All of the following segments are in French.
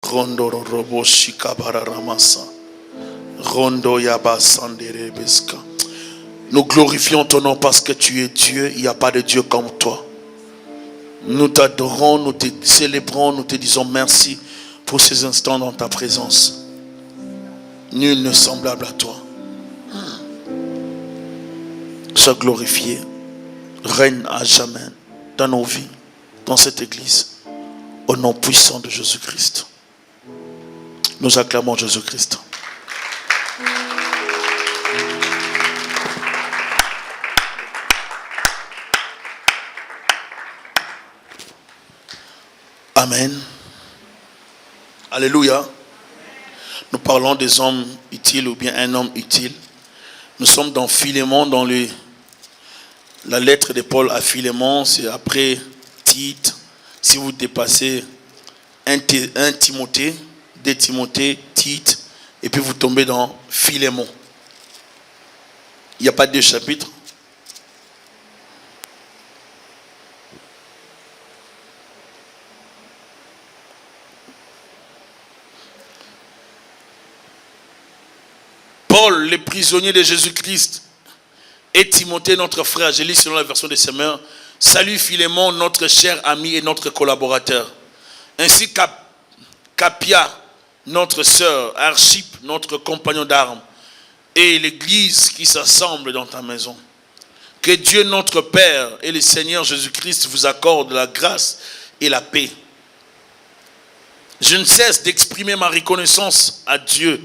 Rondo robo shikabara ramasa. Rondo yaba sandere beska. Nous glorifions ton nom parce que tu es Dieu. Il n'y a pas de Dieu comme toi. Nous t'adorons, nous te célébrons, nous te disons merci pour ces instants dans ta présence. Nul ne semblable à toi. Sois glorifié. Règne à jamais dans nos vies, dans cette église. Au nom puissant de Jésus-Christ. Nous acclamons Jésus-Christ. Amen. Alléluia. Nous parlons des hommes utiles ou bien un homme utile. Nous sommes dans Philémon, dans la lettre de Paul à Philémon, c'est après Tite. Si vous dépassez 1 Timothée, 2 Timothée, Tite, et puis vous tombez dans Philémon. Il n'y a pas deux chapitres. Paul, le prisonnier de Jésus-Christ, et Timothée, notre frère, je lis selon la version des Semeurs, salue Philémon, notre cher ami et notre collaborateur, ainsi qu'Apia, notre sœur, Archippe, notre compagnon d'armes, et l'église qui s'assemble dans ta maison. Que Dieu notre Père et le Seigneur Jésus-Christ vous accordent la grâce et la paix. Je ne cesse d'exprimer ma reconnaissance à Dieu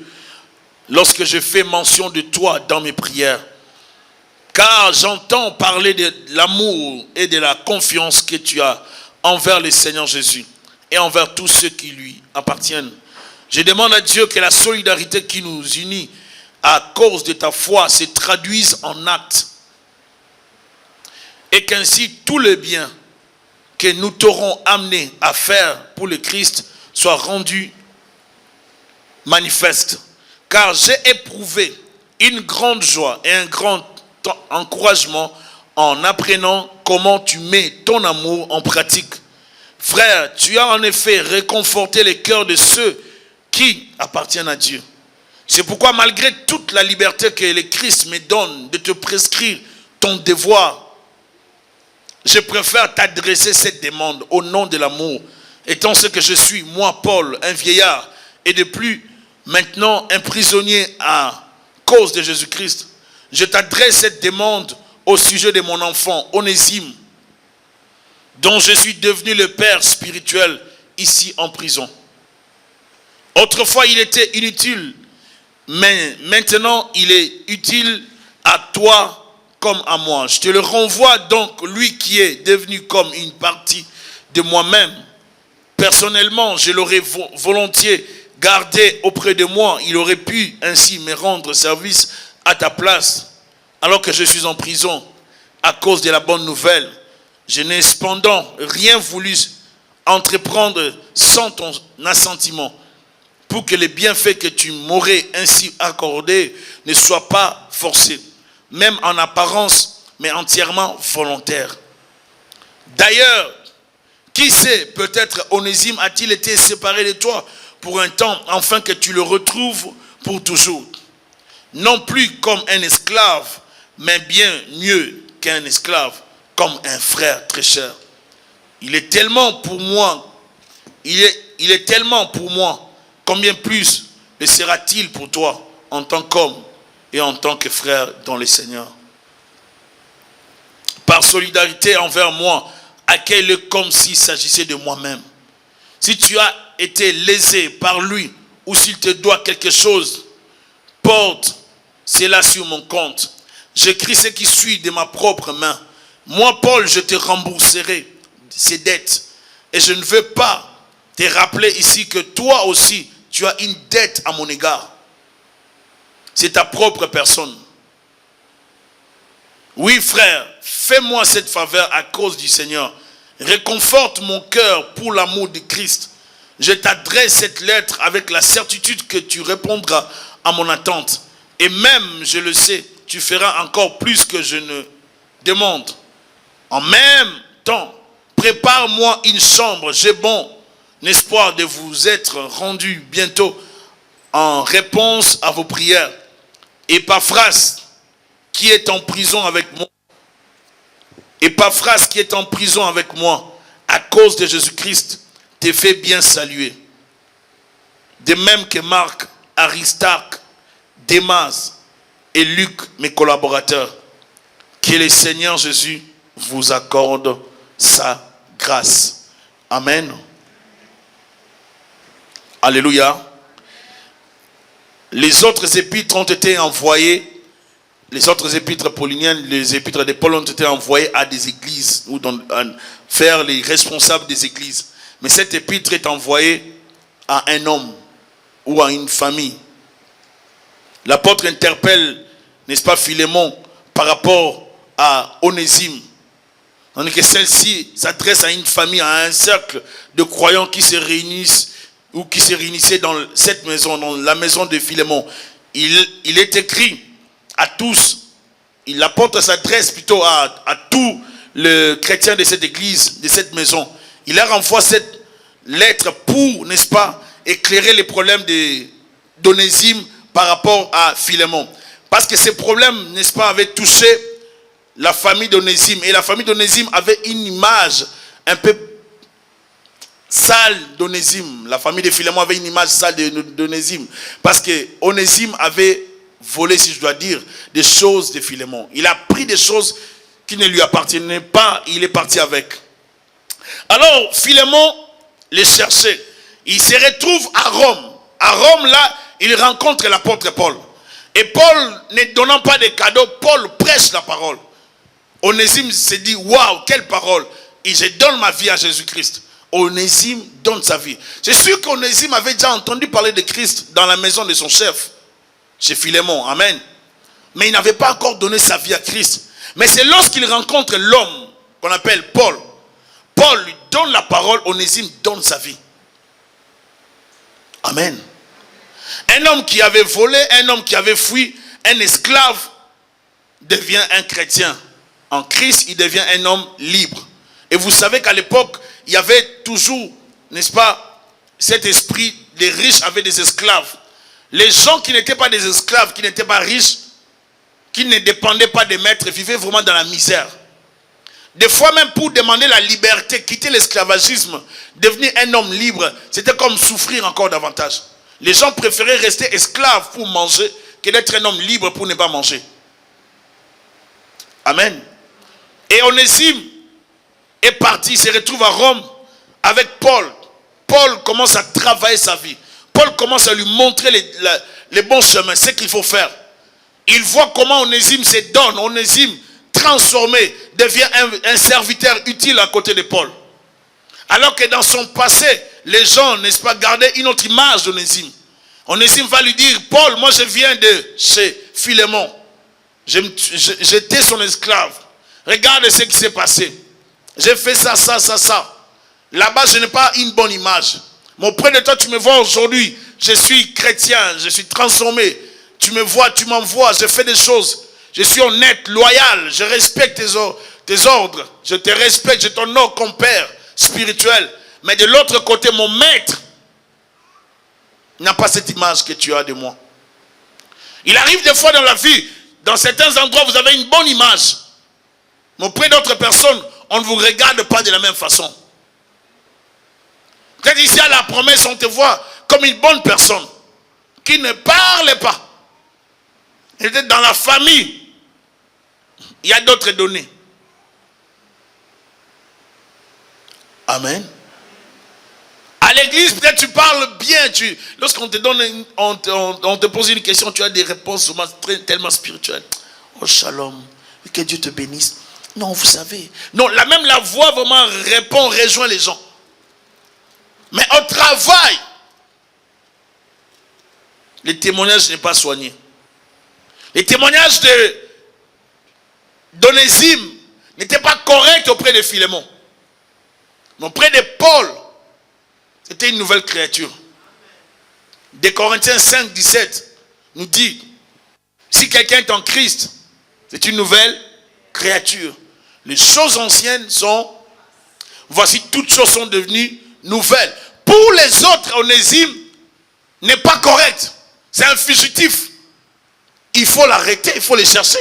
lorsque je fais mention de toi dans mes prières, car j'entends parler de l'amour et de la confiance que tu as envers le Seigneur Jésus et envers tous ceux qui lui appartiennent. Je demande à Dieu que la solidarité qui nous unit à cause de ta foi se traduise en actes et qu'ainsi tout le bien que nous t'aurons amené à faire pour le Christ soit rendu manifeste. Car j'ai éprouvé une grande joie et un grand encouragement en apprenant comment tu mets ton amour en pratique. Frère, tu as en effet réconforté les cœurs de ceux qui appartiennent à Dieu. C'est pourquoi malgré toute la liberté que le Christ me donne de te prescrire ton devoir, je préfère t'adresser cette demande au nom de l'amour, étant ce que je suis, moi Paul, un vieillard, et de plus maintenant un prisonnier à cause de Jésus-Christ. Je t'adresse cette demande au sujet de mon enfant, Onésime, dont je suis devenu le père spirituel ici en prison. Autrefois, il était inutile, mais maintenant, il est utile à toi comme à moi. Je te le renvoie donc, lui qui est devenu comme une partie de moi-même. Personnellement, je l'aurais volontiers gardé auprès de moi. Il aurait pu ainsi me rendre service à ta place, alors que je suis en prison à cause de la bonne nouvelle. Je n'ai cependant rien voulu entreprendre sans ton assentiment, pour que les bienfaits que tu m'aurais ainsi accordés ne soient pas forcés, même en apparence, mais entièrement volontaires. D'ailleurs, qui sait, peut-être Onésime a-t-il été séparé de toi pour un temps, afin que tu le retrouves pour toujours. Non plus comme un esclave, mais bien mieux qu'un esclave, comme un frère très cher. Il est tellement pour moi, combien plus le sera-t-il pour toi en tant qu'homme et en tant que frère dans le Seigneur. Par solidarité envers moi, accueille-le comme s'il s'agissait de moi-même. Si tu as été lésé par lui, ou s'il te doit quelque chose, porte cela sur mon compte. J'écris ce qui suit de ma propre main. Moi, Paul, je te rembourserai ces dettes. Et je ne veux pas te rappeler ici que toi aussi, tu as une dette à mon égard. C'est ta propre personne. Oui, frère, fais-moi cette faveur à cause du Seigneur. Réconforte mon cœur pour l'amour de Christ. Je t'adresse cette lettre avec la certitude que tu répondras à mon attente. Et même, je le sais, tu feras encore plus que je ne demande. En même temps, prépare-moi une chambre. J'ai bon. espoir de vous être rendu bientôt en réponse à vos prières. Épaphras, qui est en prison avec moi, Épaphras, qui est en prison avec moi, à cause de Jésus-Christ, te fait bien saluer. De même que Marc, Aristarque, Démas et Luc, mes collaborateurs. Que le Seigneur Jésus vous accorde sa grâce. Amen. Alléluia. Les autres épîtres ont été envoyés, les autres épîtres pauliniennes, les épîtres de Paul ont été envoyés à des églises, ou faire les responsables des églises. Mais cette épître est envoyée à un homme ou à une famille. L'apôtre interpelle, n'est-ce pas, Philémon par rapport à Onésime. Tandis que celle-ci s'adresse à une famille, à un cercle de croyants qui se réunissent ou qui se réunissaient dans cette maison, dans la maison de Philémon. Il est écrit à tous, l'apôtre s'adresse plutôt à tous les chrétiens de cette église, de cette maison. Il leur envoie cette lettre pour, n'est-ce pas, éclairer les problèmes d'Onésime par rapport à Philémon. Parce que ces problèmes, n'est-ce pas, avaient touché la famille d'Onésime. Et la famille d'Onésime avait une image un peu sale d'Onésime. La famille de Philémon avait une image sale d'Onésime. Parce que Onésime avait volé, si je dois dire, des choses de Philémon. Il a pris des choses qui ne lui appartenaient pas. Il est parti avec. Alors, Philémon les cherchait. Il se retrouve à Rome. À Rome, là, il rencontre l'apôtre Paul. Et Paul, ne donnant pas de cadeaux, Paul prêche la parole. Onésime se dit, waouh, quelle parole. Et je donne ma vie à Jésus-Christ. Onésime donne sa vie. C'est sûr qu'Onésime avait déjà entendu parler de Christ dans la maison de son chef, chez Philémon. Amen. Mais il n'avait pas encore donné sa vie à Christ. Mais c'est lorsqu'il rencontre l'homme qu'on appelle Paul. Paul lui donne la parole, Onésime donne sa vie. Amen. Un homme qui avait volé, un homme qui avait fui, un esclave devient un chrétien. En Christ, il devient un homme libre. Et vous savez qu'à l'époque, il y avait toujours, n'est-ce pas, cet esprit, les riches avaient des esclaves. Les gens qui n'étaient pas des esclaves, qui n'étaient pas riches, qui ne dépendaient pas des maîtres, vivaient vraiment dans la misère. Des fois même pour demander la liberté, quitter l'esclavagisme, devenir un homme libre, c'était comme souffrir encore davantage. Les gens préféraient rester esclaves pour manger que d'être un homme libre pour ne pas manger. Amen. Et Onésime est parti, se retrouve à Rome avec Paul. Paul commence à travailler sa vie. Paul commence à lui montrer les bons chemins, ce qu'il faut faire. Il voit comment Onésime se donne. Onésime, transformé, devient un serviteur utile à côté de Paul. Alors que dans son passé, les gens, n'est-ce pas, gardaient une autre image d'Onésime. Onésime va lui dire, Paul, moi je viens de chez Philémon. J'étais son esclave. Regarde ce qui s'est passé. J'ai fait ça, ça, ça, ça. Là-bas, je n'ai pas une bonne image. Mais auprès de toi, tu me vois aujourd'hui. Je suis chrétien, je suis transformé. Tu me vois, tu m'envoies, je fais des choses. Je suis honnête, loyal, je respecte tes ordres. Je te respecte, je t'honore comme père spirituel. Mais de l'autre côté, mon maître n'a pas cette image que tu as de moi. Il arrive des fois dans la vie, dans certains endroits, vous avez une bonne image. Mais auprès d'autres personnes, on ne vous regarde pas de la même façon. Peut-être ici à la promesse, on te voit comme une bonne personne qui ne parle pas. Et peut-être dans la famille, il y a d'autres données. Amen. À l'église, peut-être tu parles bien. Lorsqu'on te donne, on te pose une question, tu as des réponses tellement spirituelles. Oh shalom, que Dieu te bénisse. Non, vous savez. Non, la voix vraiment répond, rejoint les gens. Mais au travail, le témoignage n'est pas soigné. Les témoignages d'Onésime n'étaient pas corrects auprès de Philémon. Mais auprès de Paul, c'était une nouvelle créature. De Corinthiens 5, 17 nous dit, si quelqu'un est en Christ, c'est une nouvelle créature. Les choses anciennes sont, voici toutes choses sont devenues nouvelles. Pour Pour les autres, Onésime n'est pas correct. C'est un fugitif. Il faut l'arrêter, il faut le chercher.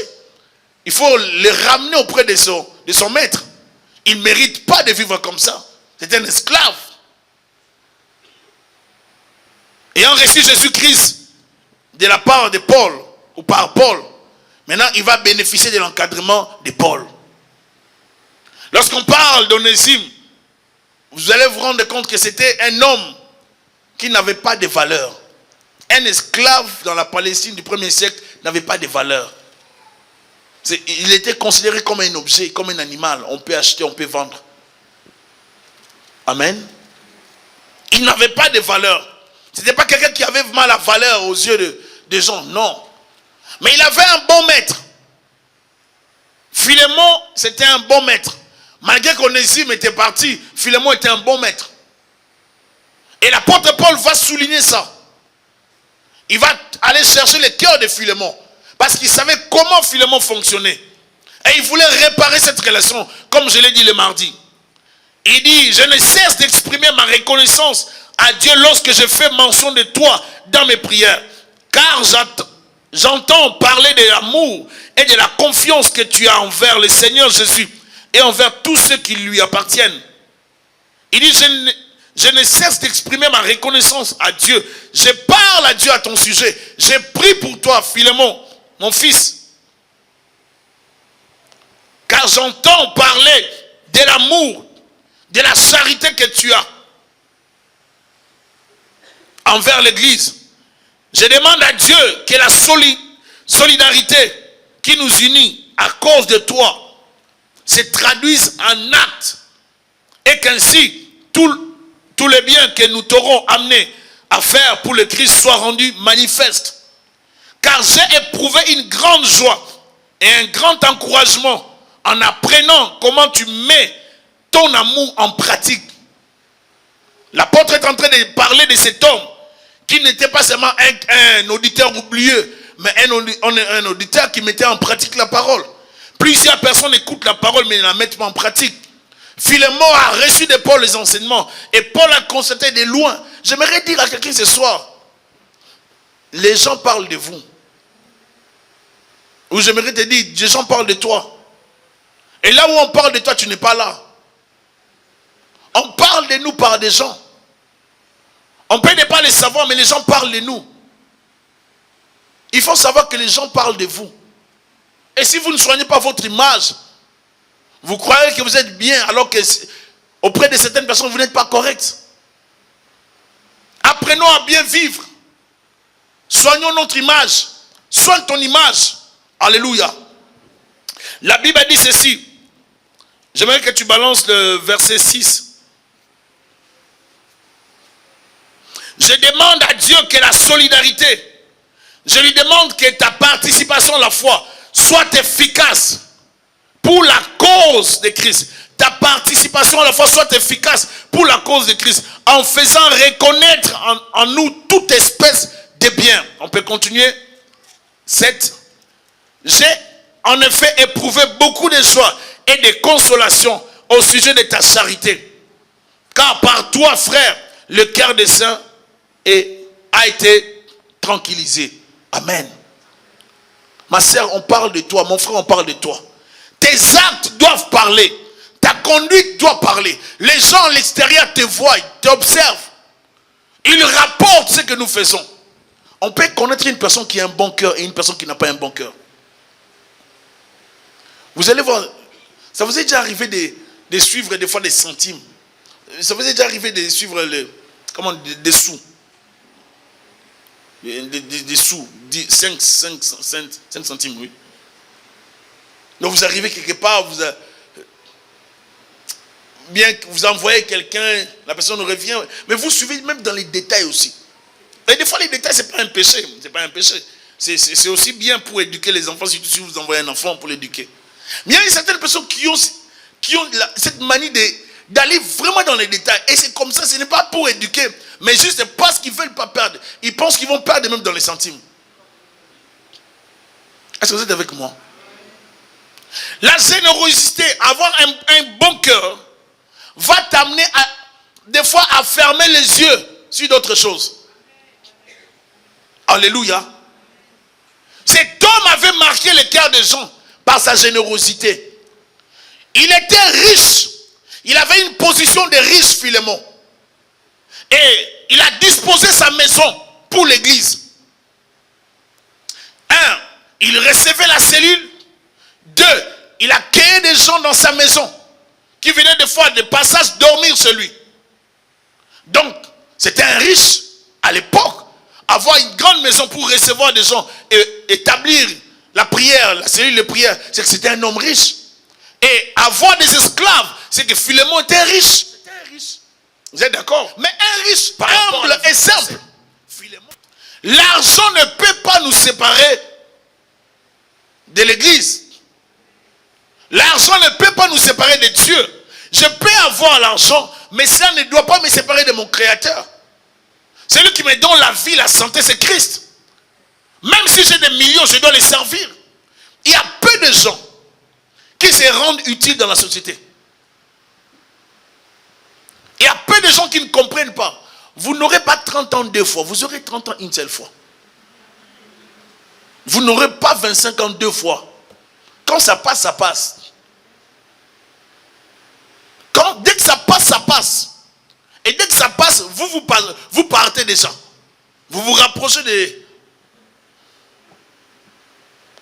Il faut le ramener auprès de son maître. Il ne mérite pas de vivre comme ça. C'est un esclave. Ayant reçu Jésus-Christ de la part de Paul, ou par Paul, maintenant il va bénéficier de l'encadrement de Paul. Lorsqu'on parle d'Onésime, vous allez vous rendre compte que c'était un homme qui n'avait pas de valeur. Un esclave dans la Palestine du 1er siècle n'avait pas de valeur. Il était considéré comme un objet, comme un animal. On peut acheter, on peut vendre. Amen. Il n'avait pas de valeur. Ce n'était pas quelqu'un qui avait vraiment la valeur aux yeux des gens, non. Mais il avait un bon maître. Philémon, c'était un bon maître. Malgré qu'Onésime était parti, Philémon était un bon maître. Et l'apôtre Paul va souligner ça. Il va aller chercher le cœur de Philémon. Parce qu'il savait comment Philémon fonctionnait. Et il voulait réparer cette relation, comme je l'ai dit le mardi. Il dit, je ne cesse d'exprimer ma reconnaissance à Dieu lorsque je fais mention de toi dans mes prières. Car j'entends parler de l'amour et de la confiance que tu as envers le Seigneur Jésus et envers tous ceux qui lui appartiennent. Il dit, je ne cesse d'exprimer ma reconnaissance à Dieu. Je parle à Dieu à ton sujet. Je prie pour toi, Philémon, mon fils. Car j'entends parler de l'amour, de la charité que tu as envers l'Église. Je demande à Dieu que la solidarité qui nous unit à cause de toi se traduise en actes et qu'ainsi tous les biens que nous t'aurons amenés à faire pour le Christ soient rendus manifestes. Car j'ai éprouvé une grande joie et un grand encouragement en apprenant comment tu mets ton amour en pratique. L'apôtre est en train de parler de cet homme qui n'était pas seulement un auditeur oublieux, mais un auditeur qui mettait en pratique la parole. Plusieurs personnes écoutent la parole mais ne la mettent pas en pratique. Philémon a reçu de Paul les enseignements et Paul a constaté de loin. J'aimerais dire à quelqu'un ce soir, les gens parlent de vous. Ou j'aimerais te dire, les gens parlent de toi. Et là où on parle de toi, tu n'es pas là. On parle de nous par des gens. On peut ne pas les savoir, mais les gens parlent de nous. Il faut savoir que les gens parlent de vous. Et si vous ne soignez pas votre image, vous croyez que vous êtes bien, alors que auprès de certaines personnes, vous n'êtes pas correct. Apprenons à bien vivre. Soignons notre image. Soigne ton image. Alléluia. La Bible dit ceci. J'aimerais que tu balances le verset 6. Je demande à Dieu que la solidarité, je lui demande que ta participation à la foi soit efficace pour la cause de Christ. Ta participation à la foi soit efficace pour la cause de Christ, en faisant reconnaître en nous toute espèce de bien. On peut continuer. 7. J'ai en effet éprouvé beaucoup de joie et de consolation au sujet de ta charité. Car par toi, frère, le cœur des saints a été tranquillisé. Amen. Ma sœur, on parle de toi. Mon frère, on parle de toi. Tes actes doivent parler. Ta conduite doit parler. Les gens à l'extérieur te voient, t'observent. Ils rapportent ce que nous faisons. On peut connaître une personne qui a un bon cœur et une personne qui n'a pas un bon cœur. Vous allez voir, ça vous est déjà arrivé de suivre des fois des centimes. Ça vous est déjà arrivé de suivre des sous. Des sous, 5 centimes, oui. Donc vous arrivez quelque part, bien que vous envoyez quelqu'un, la personne revient, mais vous suivez même dans les détails aussi. Et des fois les détails, c'est pas un péché, c'est pas un péché. C'est aussi bien pour éduquer les enfants, si vous envoyez un enfant pour l'éduquer. Mais il y a certaines personnes qui ont cette manie d'aller vraiment dans les détails. Et c'est comme ça, ce n'est pas pour éduquer, mais juste parce qu'ils ne veulent pas perdre. Ils pensent qu'ils vont perdre même dans les centimes. Est-ce que vous êtes avec moi? La générosité, avoir un bon cœur, va t'amener des fois à a fermé les yeux sur d'autres choses. Alléluia. Cet homme avait marqué le cœur des gens par sa générosité. Il était riche. Il avait une position de riche, Philémon. Et il a disposé sa maison pour l'église. 1. Il recevait la cellule. 2. Il accueillait des gens dans sa maison qui venaient des fois de passage dormir chez lui. Donc, c'était un riche à l'époque. Avoir une grande maison pour recevoir des gens et établir la prière, la cellule de prière, c'est que c'était un homme riche. Et avoir des esclaves, c'est que Philémon était riche. C'était un riche. Vous êtes d'accord? Mais un riche humble et simple. L'argent ne peut pas nous séparer de l'église. L'argent ne peut pas nous séparer de Dieu. Je peux avoir l'argent, mais ça ne doit pas me séparer de mon Créateur. Celui qui me donne la vie, la santé, c'est Christ. Même si j'ai des millions, je dois les servir. Il y a peu de gens qui se rendent utiles dans la société. Il y a peu de gens qui ne comprennent pas. Vous n'aurez pas 30 ans 2 fois, vous aurez 30 ans une seule fois. Vous n'aurez pas 25 ans 2 fois. Quand ça passe, ça passe. Dès que ça passe, ça passe. Et dès que ça passe, vous partez déjà. Vous vous rapprochez de...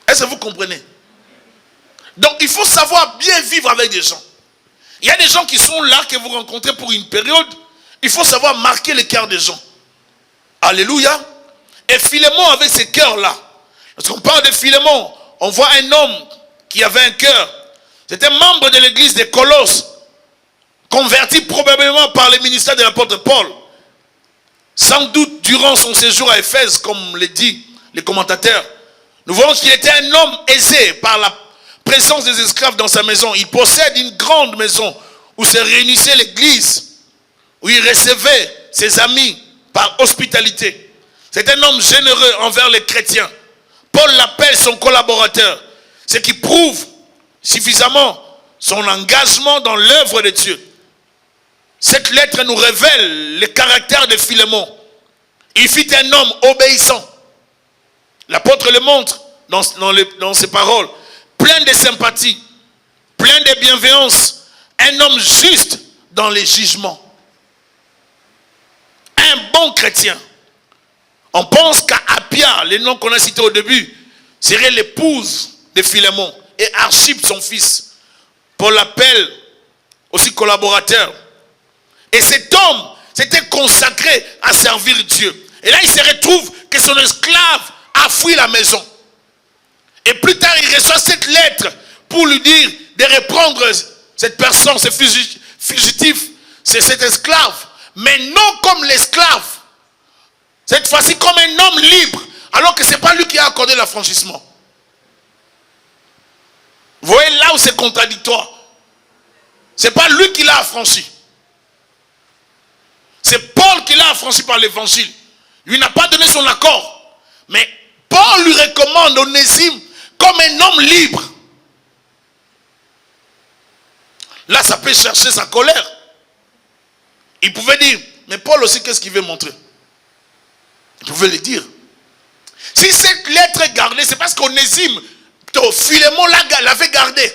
Est-ce que vous comprenez? Donc il faut savoir bien vivre avec des gens. Il y a des gens qui sont là, que vous rencontrez pour une période. Il faut savoir marquer le cœur des gens. Alléluia. Et Philémon avait ce cœur-là. Lorsqu'on parle de Philémon, on voit un homme qui avait un cœur. C'était membre de l'église de Colosse, converti probablement par le ministère de l'apôtre Paul. Sans doute durant son séjour à Éphèse, comme le dit les commentateurs. Nous voyons qu'il était un homme aisé par la présence des esclaves dans sa maison. Il possède une grande maison où se réunissait l'église, où il recevait ses amis par hospitalité. C'est un homme généreux envers les chrétiens. Paul l'appelle son collaborateur, ce qui prouve suffisamment son engagement dans l'œuvre de Dieu. Cette lettre nous révèle le caractère de Philémon. Il fut un homme obéissant. L'apôtre le montre dans ses paroles. Plein de sympathie, plein de bienveillance. Un homme juste dans les jugements. Un bon chrétien. On pense qu'Appia, le nom qu'on a cité au début, serait l'épouse de Philémon. Et Archippe, son fils. Paul l'appelle aussi collaborateur. Et cet homme s'était consacré à servir Dieu. Et là, il se retrouve que son esclave a fui la maison. Et plus tard, il reçoit cette lettre pour lui dire de reprendre cette personne, ce fugitif, c'est cet esclave. Mais non comme l'esclave. Cette fois-ci comme un homme libre. Alors que ce n'est pas lui qui a accordé l'affranchissement. Vous voyez là où c'est contradictoire. Ce n'est pas lui qui l'a affranchi. C'est Paul qui l'a affranchi par l'évangile. Lui n'a pas donné son accord. Mais Paul lui recommande Onésime comme un homme libre. Là, ça peut chercher sa colère. Il pouvait dire, mais Paul aussi, qu'est-ce qu'il veut montrer? Il pouvait le dire. Si cette lettre est gardée, c'est parce qu'Onésime, Philémon l'avait gardée.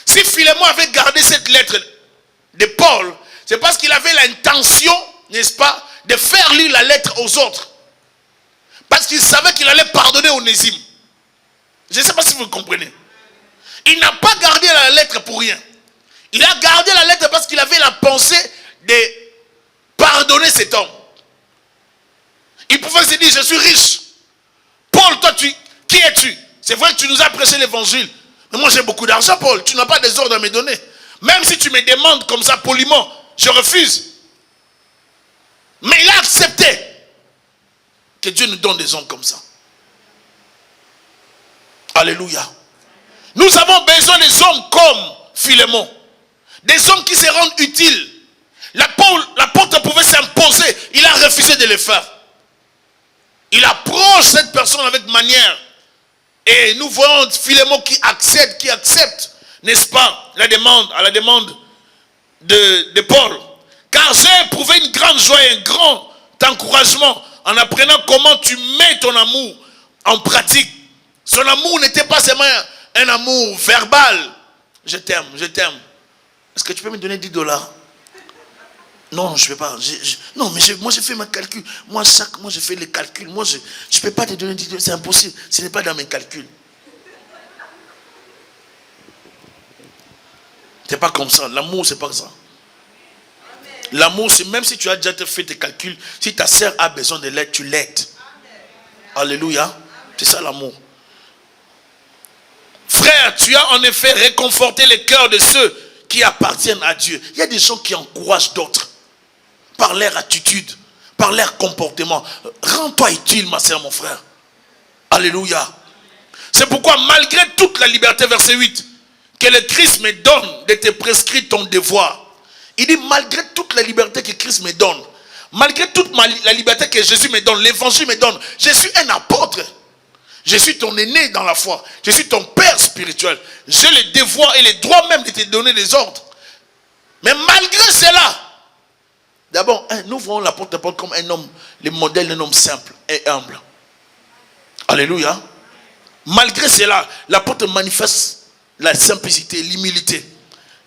Si Philémon avait gardé cette lettre de Paul, c'est parce qu'il avait l'intention, n'est-ce pas, de faire lire la lettre aux autres. Parce qu'il savait qu'il allait pardonner Onésime. Je ne sais pas si vous comprenez. Il n'a pas gardé la lettre pour rien. Il a gardé la lettre parce qu'il avait la pensée de pardonner cet homme. Il pouvait se dire, je suis riche. Paul, toi, qui es-tu? C'est vrai que tu nous as prêché l'évangile. Mais moi, j'ai beaucoup d'argent, Paul. Tu n'as pas des ordres à me donner. Même si tu me demandes comme ça poliment, je refuse. Mais il a accepté que Dieu nous donne des hommes comme ça. Alléluia. Nous avons besoin des hommes comme Philémon. Des hommes qui se rendent utiles. L'apôtre pouvait s'imposer. Il a refusé de le faire. Il approche cette personne avec manière. Et nous voyons Philémon qui accepte, n'est-ce pas, à la demande de Paul. Car j'ai éprouvé encouragement, en apprenant comment tu mets ton amour en pratique. Son amour n'était pas seulement un amour verbal. Je t'aime, je t'aime. Est-ce que tu peux me donner $10? Non, je ne peux pas. Non, mais moi, je fais mes calculs. Moi, chaque mois, je fais les calculs. Moi, je ne peux pas te donner $10. C'est impossible. Ce n'est pas dans mes calculs. Ce n'est pas comme ça. L'amour, ce n'est pas ça. L'amour, c'est même si tu as déjà fait tes calculs, si ta sœur a besoin de l'aide, tu l'aides. Alléluia. C'est ça l'amour. Frère, tu as en effet réconforté les cœurs de ceux qui appartiennent à Dieu. Il y a des gens qui encouragent d'autres par leur attitude, par leur comportement. Rends-toi utile, ma sœur, mon frère. Alléluia. C'est pourquoi, malgré toute la liberté, verset 8, que le Christ me donne de te prescrire ton devoir. Il dit, malgré toute la liberté que Christ me donne, malgré toute la liberté que Jésus me donne, l'évangile me donne, je suis un apôtre. Je suis ton aîné dans la foi. Je suis ton père spirituel. J'ai le devoir et le droit même de te donner des ordres. Mais malgré cela, d'abord, nous voyons l'apôtre Paul comme un homme, le modèle d'un homme simple et humble. Alléluia. Malgré cela, l'apôtre manifeste la simplicité, l'humilité.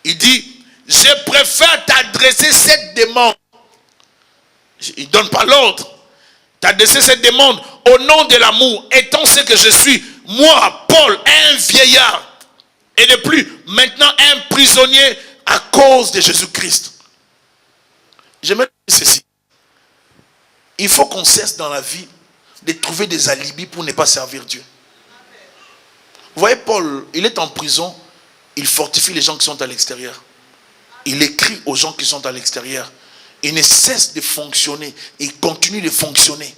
Il dit, je préfère t'adresser cette demande. Il ne donne pas l'ordre. T'adresser cette demande au nom de l'amour, étant ce que je suis, moi, Paul, un vieillard, et de plus, maintenant un prisonnier à cause de Jésus-Christ. J'aimerais dire ceci. Il faut qu'on cesse dans la vie de trouver des alibis pour ne pas servir Dieu. Vous voyez, Paul, il est en prison, il fortifie les gens qui sont à l'extérieur. Il écrit aux gens qui sont à l'extérieur. Il ne cesse de fonctionner. Il continue de fonctionner.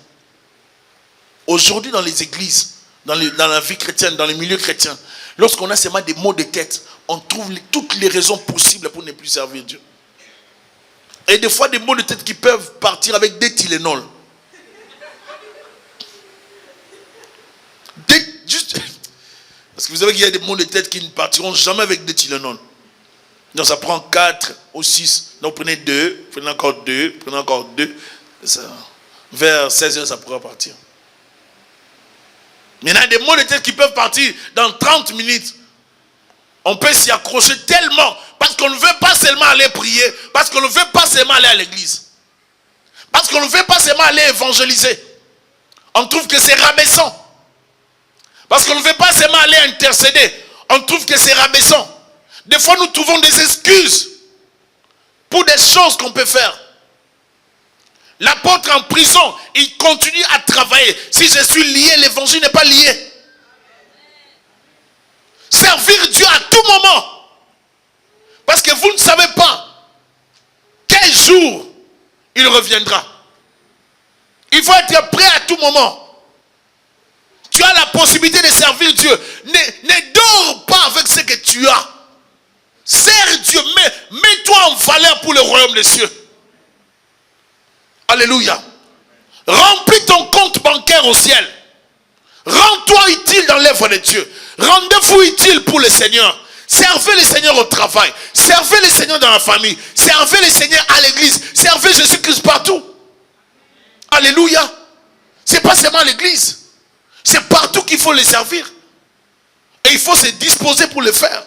Aujourd'hui, dans les églises, dans la vie chrétienne, dans les milieux chrétiens, lorsqu'on a seulement des maux de tête, on trouve toutes les raisons possibles pour ne plus servir Dieu. Et des fois, des maux de tête qui peuvent partir avec des Tylenol. Parce que vous savez qu'il y a des maux de tête qui ne partiront jamais avec des Tylenol. Donc ça prend 4 ou 6. Donc prenez 2, prenez encore 2, prenez encore 2. Ça, vers 16h, ça pourra partir. Mais il y a des maux de tête qui peuvent partir dans 30 minutes. On peut s'y accrocher tellement. Parce qu'on ne veut pas seulement aller prier. Parce qu'on ne veut pas seulement aller à l'église. Parce qu'on ne veut pas seulement aller évangéliser. On trouve que c'est rabaissant. Parce qu'on ne veut pas seulement aller intercéder. On trouve que c'est rabaissant. Des fois, nous trouvons des excuses pour des choses qu'on peut faire. L'apôtre en prison, il continue à travailler. Si je suis lié, l'évangile n'est pas lié. Servir Dieu à tout moment. Parce que vous ne savez pas quel jour il reviendra. Il faut être prêt à tout moment. Tu as la possibilité de servir Dieu. Ne dors pas avec ce que tu as. Sers Dieu, mets-toi en valeur pour le royaume des cieux. Alléluia. Remplis ton compte bancaire au ciel. Rends-toi utile dans l'œuvre de Dieu. Rendez-vous utile pour le Seigneur. Servez le Seigneur au travail. Servez le Seigneur dans la famille. Servez le Seigneur à l'église. Servez Jésus-Christ partout. Alléluia. Ce n'est pas seulement à l'église. C'est partout qu'il faut les servir. Et il faut se disposer pour le faire.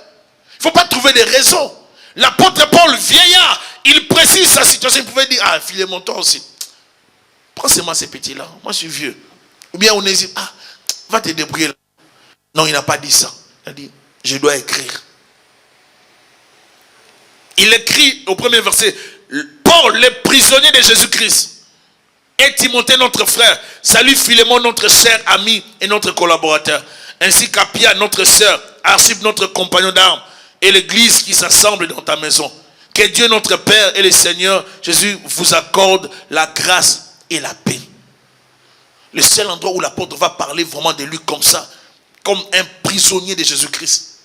Il ne faut pas trouver des raisons. L'apôtre Paul, vieillard, il précise sa situation. Il pouvait dire, ah, Philémon, toi aussi. Prends seulement ces petits-là. Moi, je suis vieux. Ou bien on hésite, ah, va te débrouiller là. Non, il n'a pas dit ça. Il a dit, je dois écrire. Il écrit au premier verset, Paul, le prisonnier de Jésus-Christ, et Timothée, notre frère, salue Philémon, notre cher ami et notre collaborateur, ainsi qu'Apia, notre sœur, Arcippe, notre compagnon d'armes, et l'église qui s'assemble dans ta maison. Que Dieu, notre Père et le Seigneur Jésus vous accorde la grâce et la paix. Le seul endroit où l'apôtre va parler vraiment de lui comme ça, comme un prisonnier de Jésus-Christ.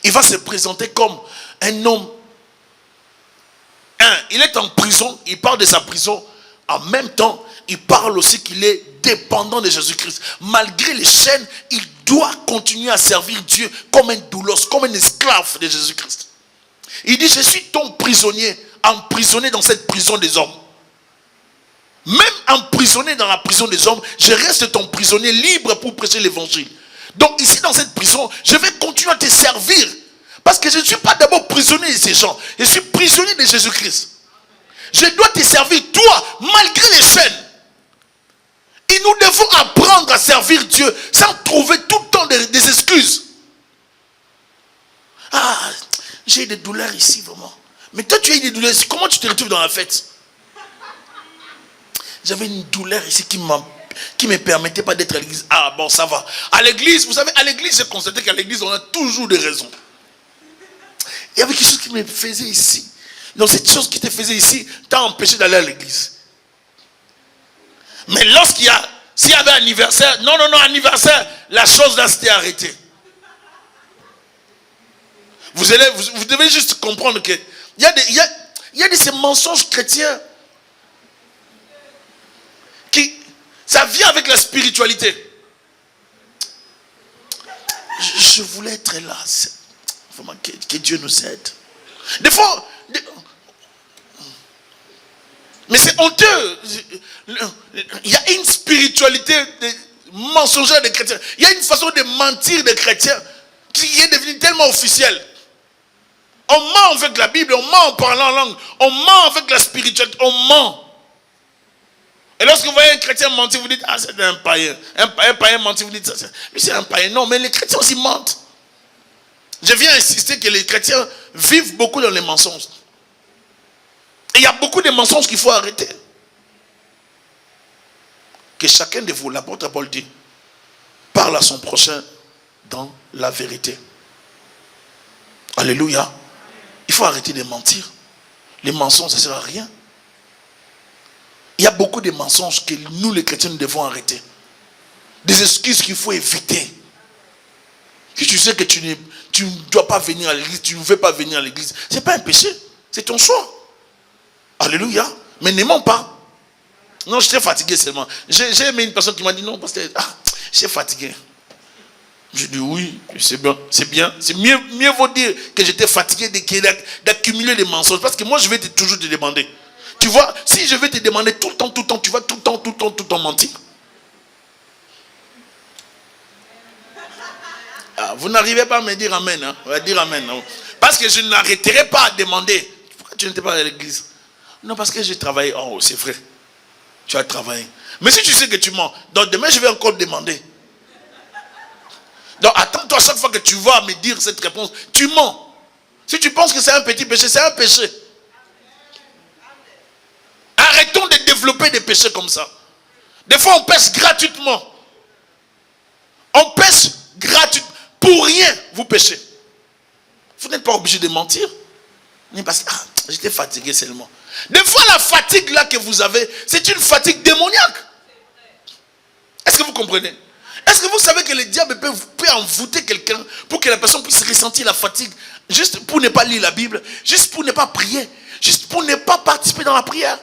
Il va se présenter comme un homme. Il est en prison, il parle de sa prison. En même temps, il parle aussi qu'il est dépendant de Jésus-Christ. Malgré les chaînes, il doit continuer à servir Dieu comme un doulos, comme un esclave de Jésus-Christ. Il dit, je suis ton prisonnier, emprisonné dans cette prison des hommes. Même emprisonné dans la prison des hommes, je reste ton prisonnier libre pour prêcher l'évangile. Donc ici dans cette prison, je vais continuer à te servir. Parce que je ne suis pas d'abord prisonnier de ces gens. Je suis prisonnier de Jésus-Christ. Je dois te servir, toi, malgré les chaînes. Et nous devons apprendre à servir Dieu sans trouver tout le temps des excuses. Ah, j'ai des douleurs ici, vraiment. Mais toi, tu as eu des douleurs ici. Comment tu te retrouves dans la fête? J'avais une douleur ici qui ne me permettait pas d'être à l'église. Ah bon, ça va. À l'église, vous savez, à l'église, j'ai constaté qu'à l'église, on a toujours des raisons. Il y avait quelque chose qui me faisait ici. Donc cette chose qui te faisait ici t'a empêché d'aller à l'église. Mais s'il y avait anniversaire, non, anniversaire, la chose là s'était arrêtée. Vous devez juste comprendre que il y a de ces mensonges chrétiens qui, ça vient avec la spiritualité. Je voulais être là. Vraiment, que Dieu nous aide. Des fois, mais c'est honteux. Il y a une spiritualité mensongère des chrétiens. Il y a une façon de mentir des chrétiens qui est devenue tellement officielle. On ment avec la Bible, on ment en parlant en langue, on ment avec la spiritualité, on ment. Et lorsque vous voyez un chrétien mentir, vous dites, ah, c'est un païen. Un païen mentir, vous dites, lui c'est un païen. Non, mais les chrétiens aussi mentent. Je viens insister que les chrétiens vivent beaucoup dans les mensonges. Et il y a beaucoup de mensonges qu'il faut arrêter. Que chacun de vous, l'apôtre Paul dit, parle à son prochain dans la vérité. Alléluia. Il faut arrêter de mentir. Les mensonges, ça ne sert à rien. Il y a beaucoup de mensonges que nous, les chrétiens, nous devons arrêter. Des excuses qu'il faut éviter. Si tu sais que tu ne dois pas venir à l'église, tu ne veux pas venir à l'église, ce n'est pas un péché, c'est ton choix. Alléluia. Mais ne mens pas. Non, j'étais fatigué seulement. J'ai aimé une personne qui m'a dit non, parce que j'étais fatigué. Je dis oui, c'est bien. C'est mieux vaut dire que j'étais fatigué d'accumuler des mensonges. Parce que moi, je vais toujours te demander. Tu vois, si je vais te demander tout le temps, tu vas tout le temps mentir. Ah, vous n'arrivez pas à me dire amen. Hein? On va dire amen. Hein? Parce que je n'arrêterai pas à demander. Pourquoi tu n'étais pas à l'église? Non, parce que j'ai travaillé. Oh, c'est vrai. Tu as travaillé. Mais si tu sais que tu mens, donc demain je vais encore demander. Donc attends-toi, à chaque fois que tu vas me dire cette réponse, tu mens. Si tu penses que c'est un petit péché, c'est un péché. Arrêtons de développer des péchés comme ça. Des fois on pêche gratuitement. On pêche gratuitement. Pour rien, vous péchez. Vous n'êtes pas obligé de mentir. Parce que j'étais fatigué seulement. Des fois, la fatigue là que vous avez, c'est une fatigue démoniaque. Est-ce que vous comprenez? Est-ce que vous savez que le diable peut envoûter quelqu'un pour que la personne puisse ressentir la fatigue, juste pour ne pas lire la Bible, juste pour ne pas prier, juste pour ne pas participer dans la prière?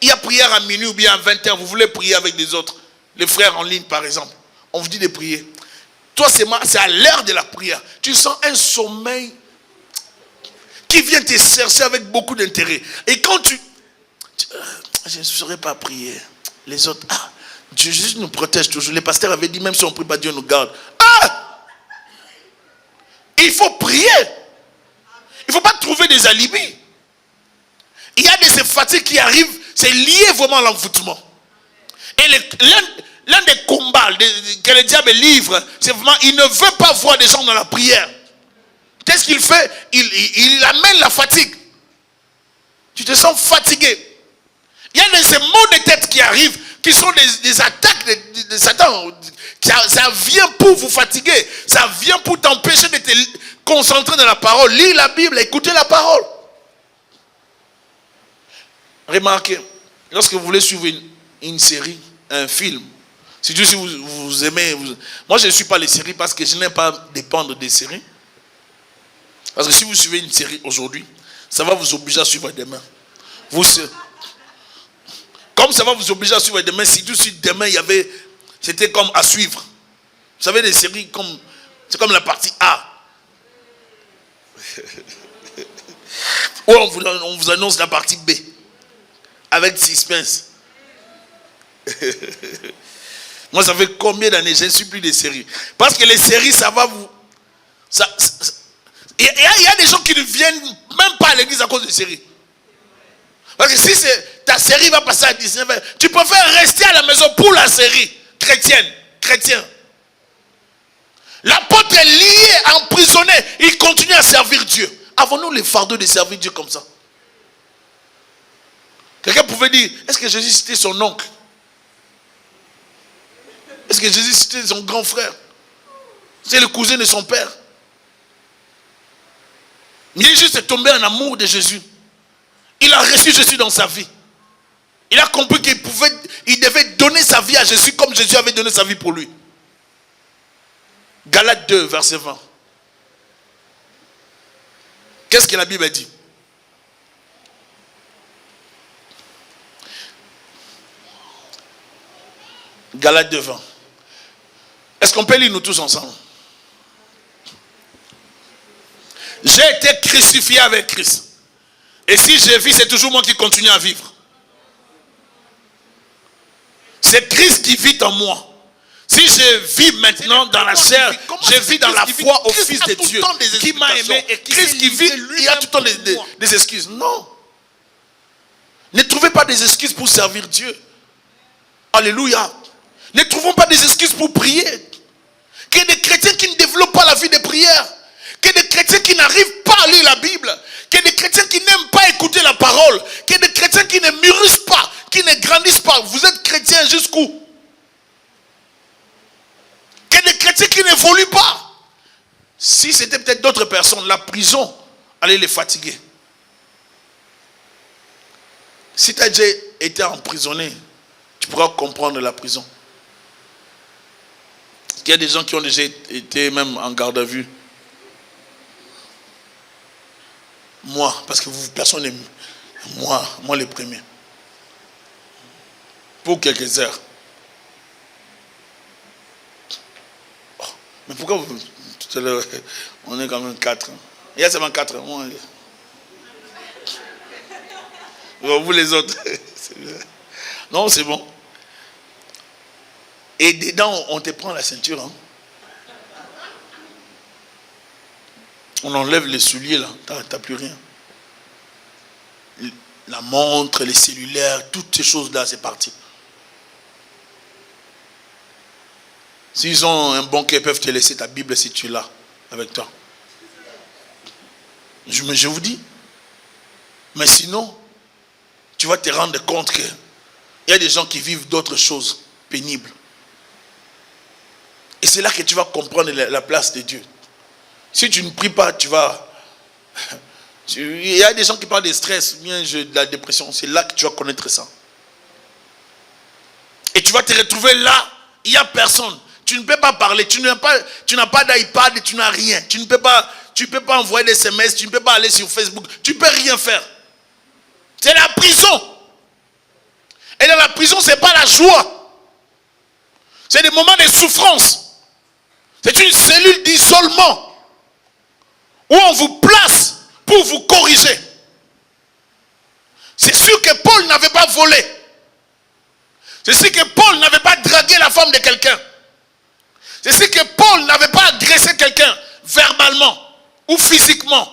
Il y a prière à minuit ou bien à 20h, vous voulez prier avec des autres, les frères en ligne par exemple. On vous dit de prier. Toi, c'est à l'heure de la prière. Tu sens un sommeil qui vient te chercher avec beaucoup d'intérêt. Et quand je ne saurais pas prier. Les autres, Dieu Jésus nous protège toujours. Les pasteurs avaient dit, même si on ne prie pas, Dieu nous garde. Il faut prier. Il ne faut pas trouver des alibis. Il y a de ces fatigues qui arrivent, c'est lié vraiment à l'envoûtement. Et l'un des combats que le diable livre, c'est vraiment, il ne veut pas voir des gens dans la prière. Qu'est-ce qu'il fait? Il amène la fatigue. Tu te sens fatigué. Il y a ces maux de tête qui arrivent, qui sont des attaques de Satan. Ça vient pour vous fatiguer. Ça vient pour t'empêcher de te concentrer dans la parole. Lire la Bible, écouter la parole. Remarquez, lorsque vous voulez suivre une série, un film, si vous aimez... Moi, je ne suis pas les séries parce que je n'aime pas dépendre des séries. Parce que si vous suivez une série aujourd'hui, ça va vous obliger à suivre demain. Comme ça va vous obliger à suivre demain, si tout de suite demain, c'était comme à suivre. Vous savez, des séries, c'est comme la partie A. Ou on vous annonce la partie B. Avec suspense. Moi, ça fait combien d'années, je ne suis plus des séries. Parce que les séries, ça va vous... Il y a des gens qui ne viennent même pas à l'église à cause des séries. Parce que si ta série va passer à 19h, tu préfères rester à la maison pour la série chrétien. L'apôtre est lié, emprisonné, il continue à servir Dieu. Avons-nous le fardeau de servir Dieu comme ça? Quelqu'un pouvait dire, est-ce que Jésus c'était son oncle? Est-ce que Jésus c'était son grand frère? C'est le cousin de son père. Mais Jésus est tombé en amour de Jésus. Il a reçu Jésus dans sa vie. Il a compris qu'il devait donner sa vie à Jésus comme Jésus avait donné sa vie pour lui. Galates 2, verset 20. Qu'est-ce que la Bible dit? Galates 2, 20. Est-ce qu'on peut lire nous tous ensemble? J'ai été crucifié avec Christ. Et si je vis, c'est toujours moi qui continue à vivre. C'est Christ qui vit en moi. Si je vis maintenant dans la chair, je vis dans la foi au Fils de Dieu qui m'a aimé. Et Christ qui vit, il y a tout le temps des excuses. Non. Ne trouvez pas des excuses pour servir Dieu. Alléluia. Ne trouvons pas des excuses pour prier. Qu'il y ait des chrétiens qui ne développent pas la vie de prière. Qu'il y ait des chrétiens qui n'arrivent pas à lire la Bible. Qu'il y ait des chrétiens qui n'aiment pas écouter la parole. Qu'il y ait des chrétiens qui ne mûrissent pas, qui ne grandissent pas. Vous êtes chrétiens jusqu'où? Qu'il y ait des chrétiens qui n'évoluent pas. Si c'était peut-être d'autres personnes, la prison allait les fatiguer. Si tu as déjà été emprisonné, tu pourras comprendre la prison. Il y a des gens qui ont déjà été même en garde à vue. Moi, parce que personne n'est... Moi le premier. Pour quelques heures. Oh, mais pourquoi vous... On est quand même 4. Il y a seulement 4. Vous les autres. Non, c'est bon. Et dedans, on te prend la ceinture. Hein. On enlève les souliers là. T'as plus rien. La montre, les cellulaires, toutes ces choses-là, c'est parti. S'ils ont un bon cœur, ils peuvent te laisser ta Bible si tu es là, avec toi. Je vous dis. Mais sinon, tu vas te rendre compte qu'il y a des gens qui vivent d'autres choses pénibles. Et c'est là que tu vas comprendre la place de Dieu. Si tu ne pries pas, tu vas... Il y a des gens qui parlent de stress, bien de la dépression. C'est là que tu vas connaître ça. Et tu vas te retrouver là, il n'y a personne. Tu ne peux pas parler, tu n'as pas d'iPad, tu n'as rien. Tu ne peux pas envoyer des SMS, tu ne peux pas aller sur Facebook. Tu ne peux rien faire. C'est la prison. Et dans la prison, ce n'est pas la joie. C'est des moments de souffrance. C'est une cellule d'isolement où on vous place pour vous corriger. C'est sûr que Paul n'avait pas volé. C'est sûr que Paul n'avait pas dragué la femme de quelqu'un. C'est sûr que Paul n'avait pas agressé quelqu'un verbalement ou physiquement.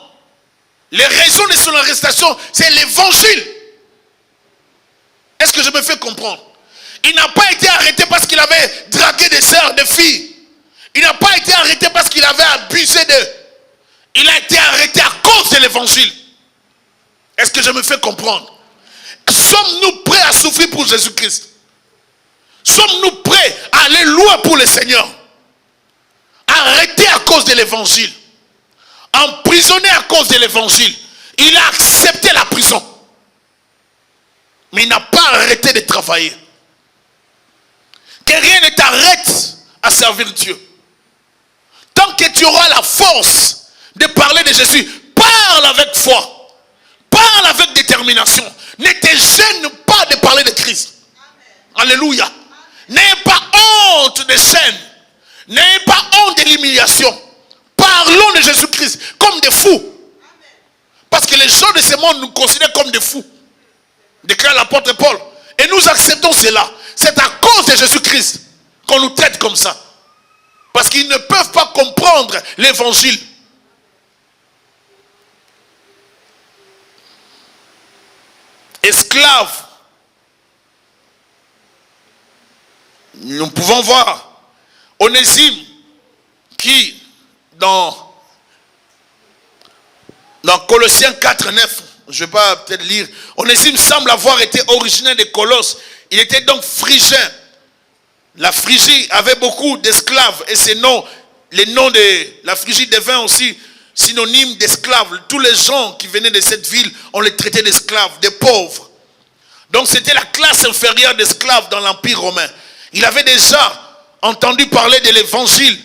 Les raisons de son arrestation, c'est l'évangile. Est-ce que je me fais comprendre? Il n'a pas été arrêté parce qu'il avait dragué des sœurs, des filles. Il n'a pas été arrêté parce qu'il avait abusé d'eux. Il a été arrêté à cause de l'évangile. Est-ce que je me fais comprendre? Sommes-nous prêts à souffrir pour Jésus-Christ? Sommes-nous prêts à aller loin pour le Seigneur? Arrêté à cause de l'évangile. Emprisonné à cause de l'évangile. Il a accepté la prison. Mais il n'a pas arrêté de travailler. Que rien ne t'arrête à servir Dieu. Tant que tu auras la force de parler de Jésus, parle avec foi. Parle avec détermination. Ne te gêne pas de parler de Christ. Amen. Alléluia. N'ayez pas honte des chaînes. N'ayez pas honte de l'humiliation. Parlons de Jésus-Christ comme des fous. Amen. Parce que les gens de ce monde nous considèrent comme des fous. Déclare l'apôtre Paul. Et nous acceptons cela. c'est à cause de Jésus-Christ qu'on nous traite comme ça. Parce qu'ils ne peuvent pas comprendre l'évangile. Esclaves. Nous pouvons voir Onésime qui, dans Colossiens 4, 9, je ne vais pas peut-être lire, Onésime semble avoir été originaire de Colosse. Il était donc phrygien. La Phrygie avait beaucoup d'esclaves et les noms de la Phrygie deviennent aussi synonymes d'esclaves. Tous les gens qui venaient de cette ville, on les traitait d'esclaves, des pauvres. Donc c'était la classe inférieure d'esclaves dans l'Empire romain. Il avait déjà entendu parler de l'évangile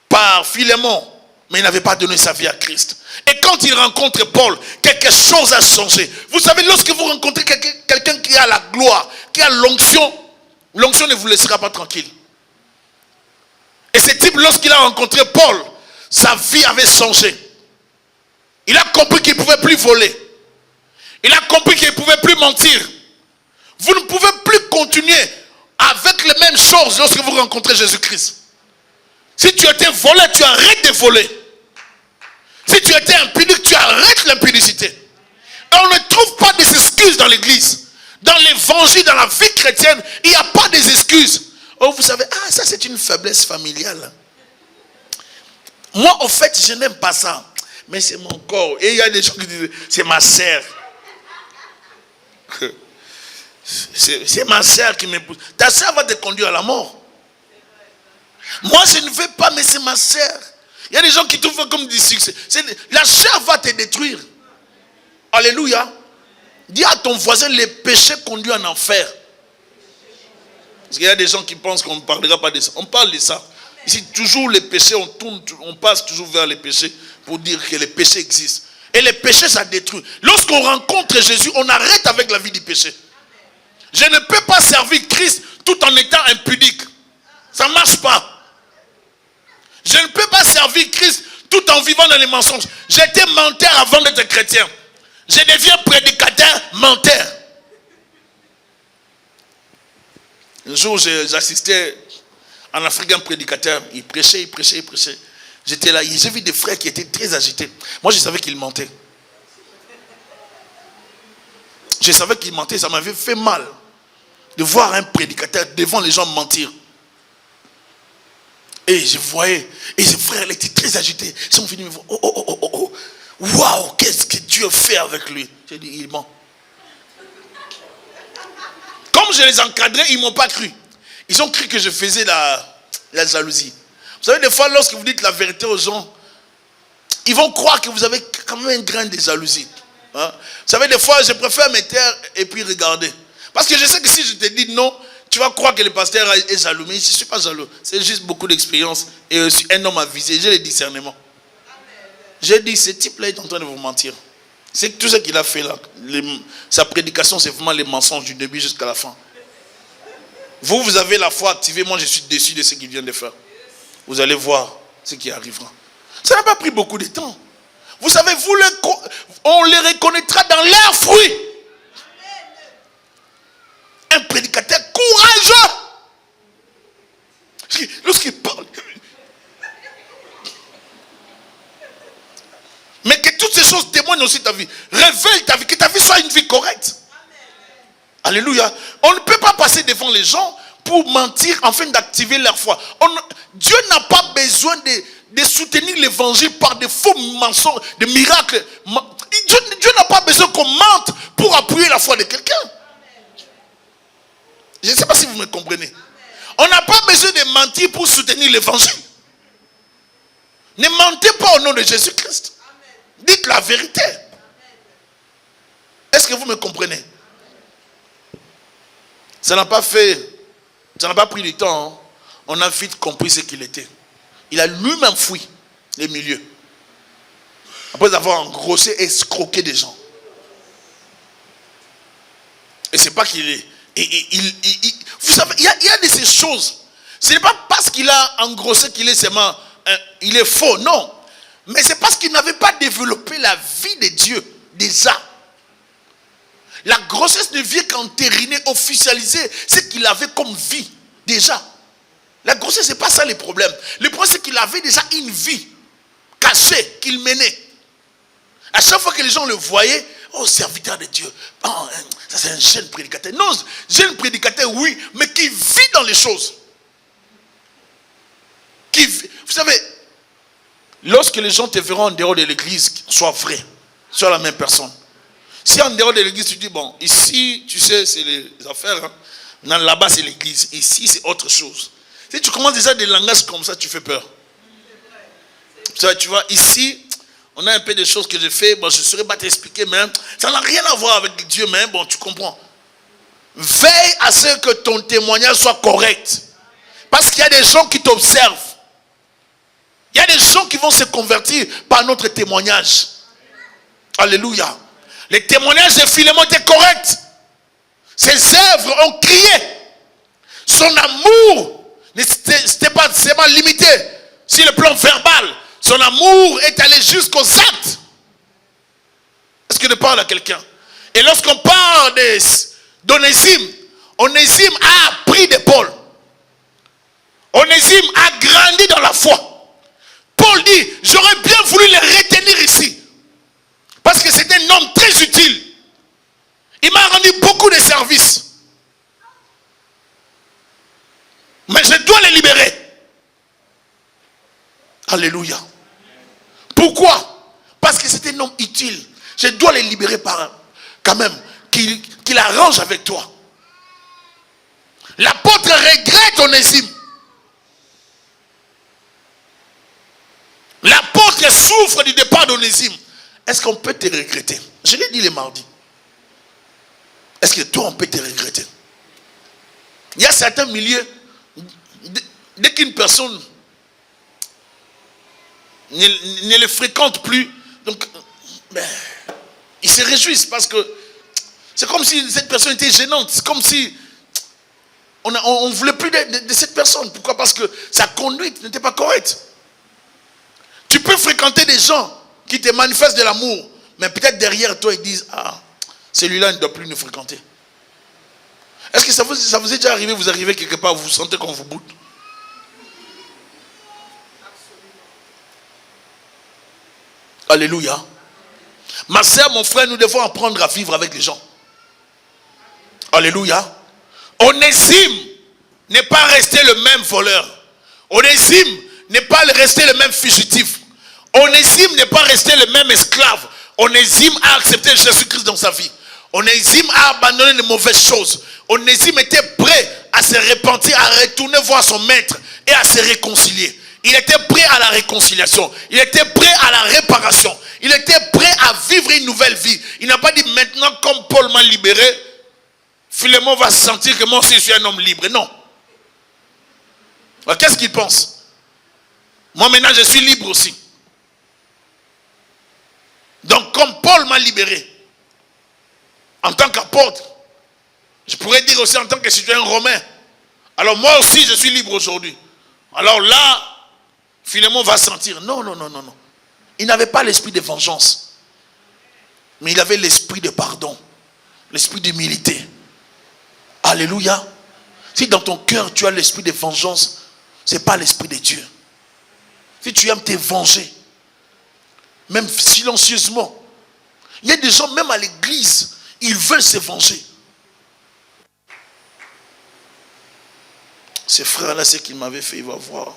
par Philémon, mais il n'avait pas donné sa vie à Christ. Et quand il rencontre Paul, quelque chose a changé. Vous savez, lorsque vous rencontrez quelqu'un qui a la gloire, qui a l'onction, l'onction ne vous laissera pas tranquille. Et ce type, lorsqu'il a rencontré Paul, sa vie avait changé. Il a compris qu'il ne pouvait plus voler. Il a compris qu'il ne pouvait plus mentir. Vous ne pouvez plus continuer avec les mêmes choses lorsque vous rencontrez Jésus-Christ. Si tu étais voleur, tu arrêtes de voler. Si tu étais impudique, tu arrêtes l'impudicité. Et on ne trouve pas des excuses dans l'église. Dans l'évangile, dans la vie chrétienne, il n'y a pas des excuses. Oh, vous savez, ça c'est une faiblesse familiale. Moi, au fait, je n'aime pas ça. Mais c'est mon corps. Et il y a des gens qui disent, c'est ma sœur. C'est ma sœur qui m'épouse. Ta sœur va te conduire à la mort. Moi, je ne veux pas, mais c'est ma sœur. Il y a des gens qui trouvent comme du succès. La chair va te détruire. Alléluia. Dis à ton voisin, les péchés conduisent en enfer. Parce qu'il y a des gens qui pensent qu'on ne parlera pas de ça. On parle de ça. Ici, toujours les péchés, on passe toujours vers les péchés pour dire que les péchés existent. Et les péchés, ça détruit. Lorsqu'on rencontre Jésus, on arrête avec la vie du péché. Je ne peux pas servir Christ tout en étant impudique. Ça ne marche pas. Je ne peux pas servir Christ tout en vivant dans les mensonges. J'étais menteur avant d'être chrétien. Je deviens prédicateur menteur. Un jour, j'assistais en Afrique à un prédicateur. Il prêchait. J'étais là. J'ai vu des frères qui étaient très agités. Moi, je savais qu'ils mentaient. Je savais qu'ils mentaient. Ça m'avait fait mal de voir un prédicateur devant les gens mentir. Et je voyais, et ces frères étaient très agités. Ils sont venus me voir. Oh. Waouh, qu'est-ce que Dieu fait avec lui? J'ai dit, il ment. Comme je les encadrais, ils ne m'ont pas cru. Ils ont cru que je faisais la jalousie. Vous savez, des fois, lorsque vous dites la vérité aux gens, ils vont croire que vous avez quand même un grain de jalousie. Hein? Vous savez, des fois, je préfère me taire et puis regarder. Parce que je sais que si je te dis non, tu vas croire que le pasteur est jaloux. Mais je ne suis pas jaloux. C'est juste beaucoup d'expérience et un homme avisé. J'ai le discernement. J'ai dit, ce type-là est en train de vous mentir. C'est tout ce qu'il a fait là. Sa prédication, c'est vraiment les mensonges du début jusqu'à la fin. Vous avez la foi activée. Moi, je suis déçu de ce qu'il vient de faire. Vous allez voir ce qui arrivera. Ça n'a pas pris beaucoup de temps. Vous savez, on les reconnaîtra dans leurs fruits. Un prédicateur courageux. Lorsqu'il parle. Mais que toutes ces choses témoignent aussi ta vie. Révèle ta vie. Que ta vie soit une vie correcte. Alléluia. On ne peut pas passer devant les gens pour mentir afin d'activer leur foi. Dieu n'a pas besoin de soutenir l'évangile par des faux mensonges, des miracles. Dieu n'a pas besoin qu'on mente pour appuyer la foi de quelqu'un. Je ne sais pas si vous me comprenez. On n'a pas besoin de mentir pour soutenir l'évangile. Ne mentez pas au nom de Jésus-Christ. Dites la vérité. Est-ce que vous me comprenez? Ça n'a pas pris du temps. Hein. On a vite compris ce qu'il était. Il a lui-même fui les milieux. Après avoir engrossé et escroqué des gens. Et c'est pas qu'il est... vous savez, il y a de ces choses. Ce n'est pas parce qu'il a engrossé qu'il est seulement... il est faux, non. Mais c'est parce qu'il n'avait pas développé la vie de Dieu déjà. La grossesse ne vient qu'entériner, officialiser ce qu'il avait comme vie, déjà. La grossesse, ce n'est pas ça le problème. Le problème, c'est qu'il avait déjà une vie cachée, qu'il menait. À chaque fois que les gens le voyaient, oh, serviteur de Dieu, oh, ça c'est un jeune prédicateur. Non, jeune prédicateur, oui, mais qui vit dans les choses. Vous savez, lorsque les gens te verront en dehors de l'église, sois vrai, sois la même personne. Si en dehors de l'église, tu dis, bon, ici, tu sais, c'est les affaires, hein. Non, là-bas, c'est l'église. Ici, c'est autre chose. Si tu commences déjà des langages comme ça, tu fais peur. Tu vois, ici, on a un peu de choses que j'ai fait. Bon, je ne saurais pas t'expliquer, mais ça n'a rien à voir avec Dieu, mais bon, tu comprends. Veille à ce que ton témoignage soit correct. Parce qu'il y a des gens qui t'observent. Il y a des gens qui vont se convertir par notre témoignage. Alléluia. Le témoignage de Philémon était correct. Ses œuvres ont crié. Son amour n'était pas seulement limité sur le plan verbal. Son amour est allé jusqu'aux actes. Est-ce que je parle à quelqu'un? Et lorsqu'on parle d'Onésime, Onésime a appris de Paul. Onésime a grandi dans la foi. Paul dit, j'aurais bien voulu le retenir ici. Parce que c'est un homme très utile. Il m'a rendu beaucoup de services. Mais je dois le libérer. Alléluia. Pourquoi? Parce que c'est un homme utile. Je dois le libérer quand même. Qu'il arrange avec toi. L'apôtre regrette Onésime. L'apôtre souffre du départ d'Onésime. Est-ce qu'on peut te regretter? Je l'ai dit le mardi. Est-ce que toi, on peut te regretter? Il y a certains milieux, dès qu'une personne ne le fréquente plus, donc, ils se réjouissent parce que c'est comme si cette personne était gênante. C'est comme si on ne voulait plus de cette personne. Pourquoi? Parce que sa conduite n'était pas correcte. Tu peux fréquenter des gens qui te manifestent de l'amour, mais peut-être derrière toi, ils disent, ah, celui-là ne doit plus nous fréquenter. Est-ce que ça vous est déjà arrivé, vous arrivez quelque part, vous vous sentez qu'on vous boude? Alléluia. Ma soeur, mon frère, nous devons apprendre à vivre avec les gens. Alléluia. Onésime n'est pas resté le même voleur. Onésime n'est pas resté le même fugitif. Onésime n'est pas resté le même esclave. Onésime a accepté Jésus-Christ dans sa vie. Onésime a abandonné les mauvaises choses. Onésime était prêt à se repentir, à retourner voir son maître et à se réconcilier. Il était prêt à la réconciliation. Il était prêt à la réparation. Il était prêt à vivre une nouvelle vie. Il n'a pas dit maintenant, comme Paul m'a libéré, Philémon va sentir que moi aussi je suis un homme libre. Non. Alors, qu'est-ce qu'il pense? Moi maintenant je suis libre aussi. Donc comme Paul m'a libéré, en tant qu'apôtre, je pourrais dire aussi en tant que citoyen romain, alors moi aussi je suis libre aujourd'hui. Alors là, Philémon va sentir, non. Il n'avait pas l'esprit de vengeance, mais il avait l'esprit de pardon, l'esprit d'humilité. Alléluia. Si dans ton cœur tu as l'esprit de vengeance, ce n'est pas l'esprit de Dieu. Si tu aimes te venger, même silencieusement, il y a des gens même à l'église, ils veulent se venger. Ce frère-là, ce qu'il m'avait fait, il va voir.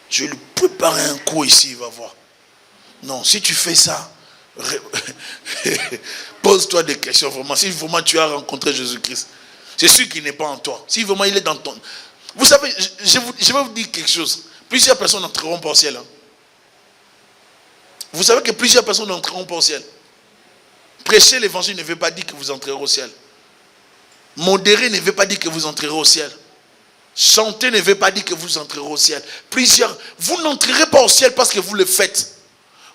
Je lui prépare un coup ici, il va voir. Non, si tu fais ça, pose-toi des questions vraiment. Si vraiment tu as rencontré Jésus-Christ, c'est sûr qu'il n'est pas en toi. Si vraiment il est dans ton... Vous savez, je vais vous dire quelque chose. Plusieurs personnes n'entreront pas au ciel. Hein. Vous savez que plusieurs personnes n'entreront pas au ciel. Prêcher l'évangile ne veut pas dire que vous entrerez au ciel. Modérer ne veut pas dire que vous entrerez au ciel. Chanter ne veut pas dire que vous entrerez au ciel. Vous n'entrerez pas au ciel parce que vous le faites.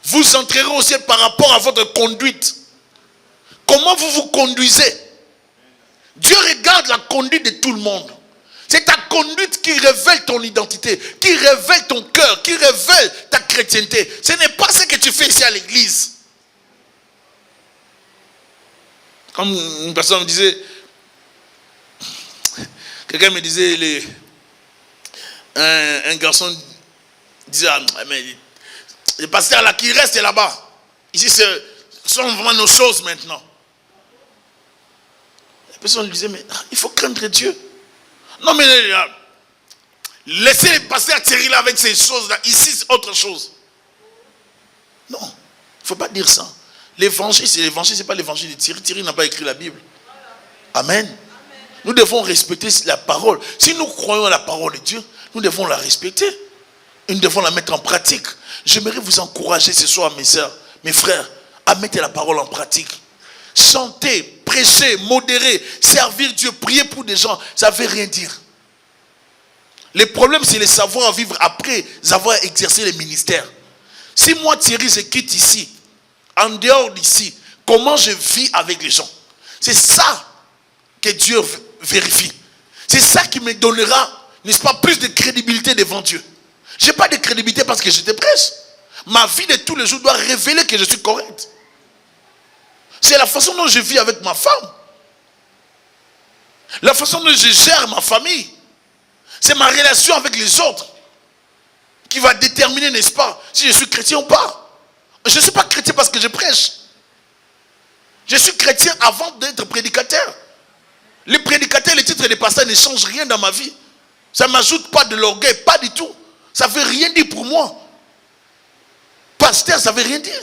Vous entrerez au ciel par rapport à votre conduite. Comment vous vous conduisez? Dieu regarde la conduite de tout le monde. C'est ta conduite qui révèle ton identité, qui révèle ton cœur, qui révèle ta chrétienté. Ce n'est pas ce que tu fais ici à l'église. Comme une personne me disait, quelqu'un me disait, un garçon disait, ah, mais les pasteurs là qui restent là-bas, ici ce sont vraiment nos choses maintenant. La personne lui disait, mais il faut craindre Dieu. Non mais laissez les pasteurs Thierry là avec ces choses-là, ici c'est autre chose. Non, il ne faut pas dire ça. L'évangile, c'est pas l'évangile de Thierry. Thierry n'a pas écrit la Bible. Amen. Nous devons respecter la parole. Si nous croyons à la parole de Dieu, nous devons la respecter. Et nous devons la mettre en pratique. J'aimerais vous encourager ce soir, mes sœurs, mes frères, à mettre la parole en pratique. Chanter, prêcher, modérer, servir Dieu, prier pour des gens, ça ne veut rien dire. Le problème, c'est le savoir-vivre après avoir exercé les ministères. Si moi, Thierry, je quitte ici, en dehors d'ici, comment je vis avec les gens? C'est ça que Dieu vérifie. C'est ça qui me donnera, n'est-ce pas, plus de crédibilité devant Dieu. Je n'ai pas de crédibilité parce que je te prêche. Ma vie de tous les jours doit révéler que je suis correct. C'est la façon dont je vis avec ma femme. La façon dont je gère ma famille. C'est ma relation avec les autres qui va déterminer, n'est-ce pas, si je suis chrétien ou pas. Je ne suis pas chrétien parce que je prêche. Je suis chrétien avant d'être prédicateur. Les prédicateurs, les titres de pasteur ne changent rien dans ma vie. Ça ne m'ajoute pas de l'orgueil, pas du tout. Ça ne veut rien dire pour moi. Pasteur, ça ne veut rien dire.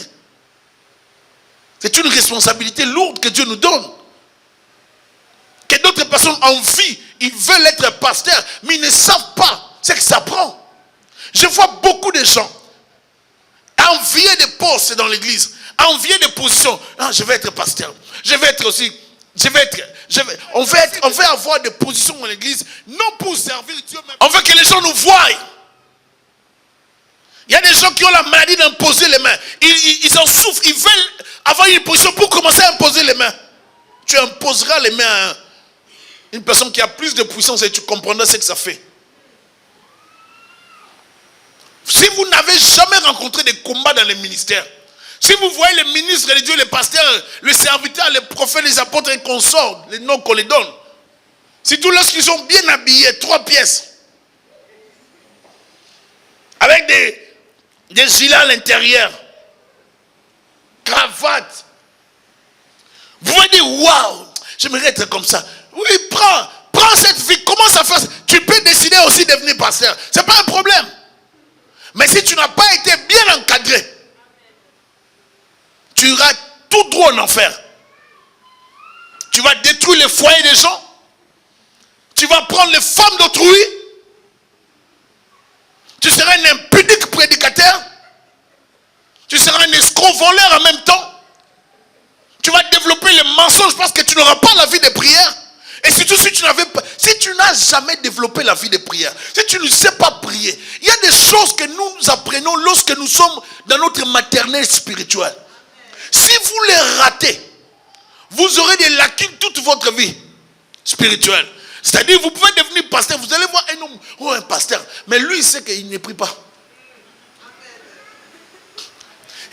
C'est une responsabilité lourde que Dieu nous donne. Que d'autres personnes en vie, ils veulent être pasteurs, mais ils ne savent pas ce que ça prend. Je vois beaucoup de gens envier des postes dans l'église, envier des positions. Ah, je vais être pasteur. Je vais être aussi. On veut avoir des positions dans l'église, non pour servir Dieu, mais on veut que les gens nous voient. Il y a des gens qui ont la maladie d'imposer les mains. Ils en souffrent. Ils veulent avoir une position pour commencer à imposer les mains. Tu imposeras les mains à une personne qui a plus de puissance et tu comprendras ce que ça fait. Si vous n'avez jamais rencontré des combats dans les ministères, si vous voyez les ministres de Dieu, les pasteurs, les serviteurs, les prophètes, les apôtres et consorts, les noms qu'on les donne, surtout lorsqu'ils sont bien habillés, 3 pièces, avec des gilets à l'intérieur, cravates, vous voyez dire, waouh, j'aimerais être comme ça. Oui, prends cette vie, commence à faire. Tu peux décider aussi de devenir pasteur, ce n'est pas un problème. Mais si tu n'as pas été bien encadré, tu iras tout droit en enfer. Tu vas détruire les foyers des gens. Tu vas prendre les femmes d'autrui. Tu seras un impudique prédicateur. Tu seras un escroc voleur en même temps. Tu vas développer les mensonges parce que tu n'auras pas la vie de prière. Et surtout si tu n'as jamais développé la vie de prière, si tu ne sais pas prier, il y a des choses que nous apprenons lorsque nous sommes dans notre maternelle spirituelle. Si vous les ratez, vous aurez des lacunes toute votre vie spirituelle. C'est-à-dire, vous pouvez devenir pasteur, vous allez voir un homme, oh un pasteur, mais lui il sait qu'il ne prie pas.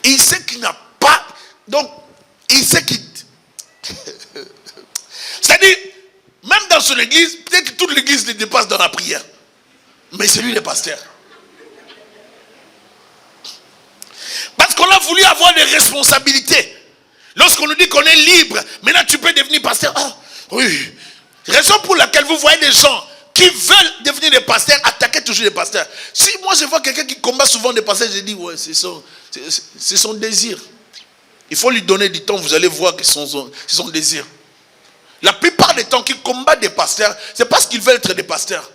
Il sait qu'il n'a pas, donc il sait qu'il... C'est-à-dire, même dans son église, peut-être que toute l'église le dépasse dans la prière. Mais c'est lui le pasteur. Parce qu'on a voulu avoir des responsabilités. Lorsqu'on nous dit qu'on est libre, maintenant tu peux devenir pasteur. Ah, oui. Raison pour laquelle vous voyez des gens qui veulent devenir des pasteurs, attaquer toujours les pasteurs. Si moi je vois quelqu'un qui combat souvent des pasteurs, je dis, ouais, c'est son désir. Il faut lui donner du temps, vous allez voir que c'est son désir. La plupart des temps qu'ils combattent des pasteurs, c'est parce qu'ils veulent être des pasteurs.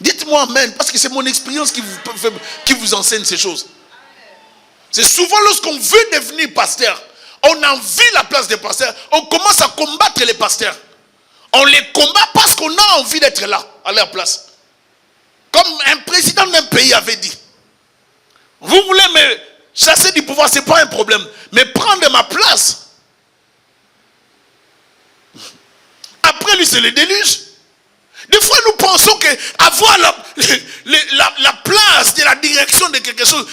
Dites-moi amen, parce que c'est mon expérience qui vous enseigne ces choses. C'est souvent lorsqu'on veut devenir pasteur, on envie la place des pasteurs, on commence à combattre les pasteurs. On les combat parce qu'on a envie d'être là, à leur place. Comme un président d'un pays avait dit, vous voulez me chasser du pouvoir, ce n'est pas un problème, mais prendre ma place. Après lui, c'est le déluge. Des fois, nous pensons qu'avoir la place de la direction de quelque chose,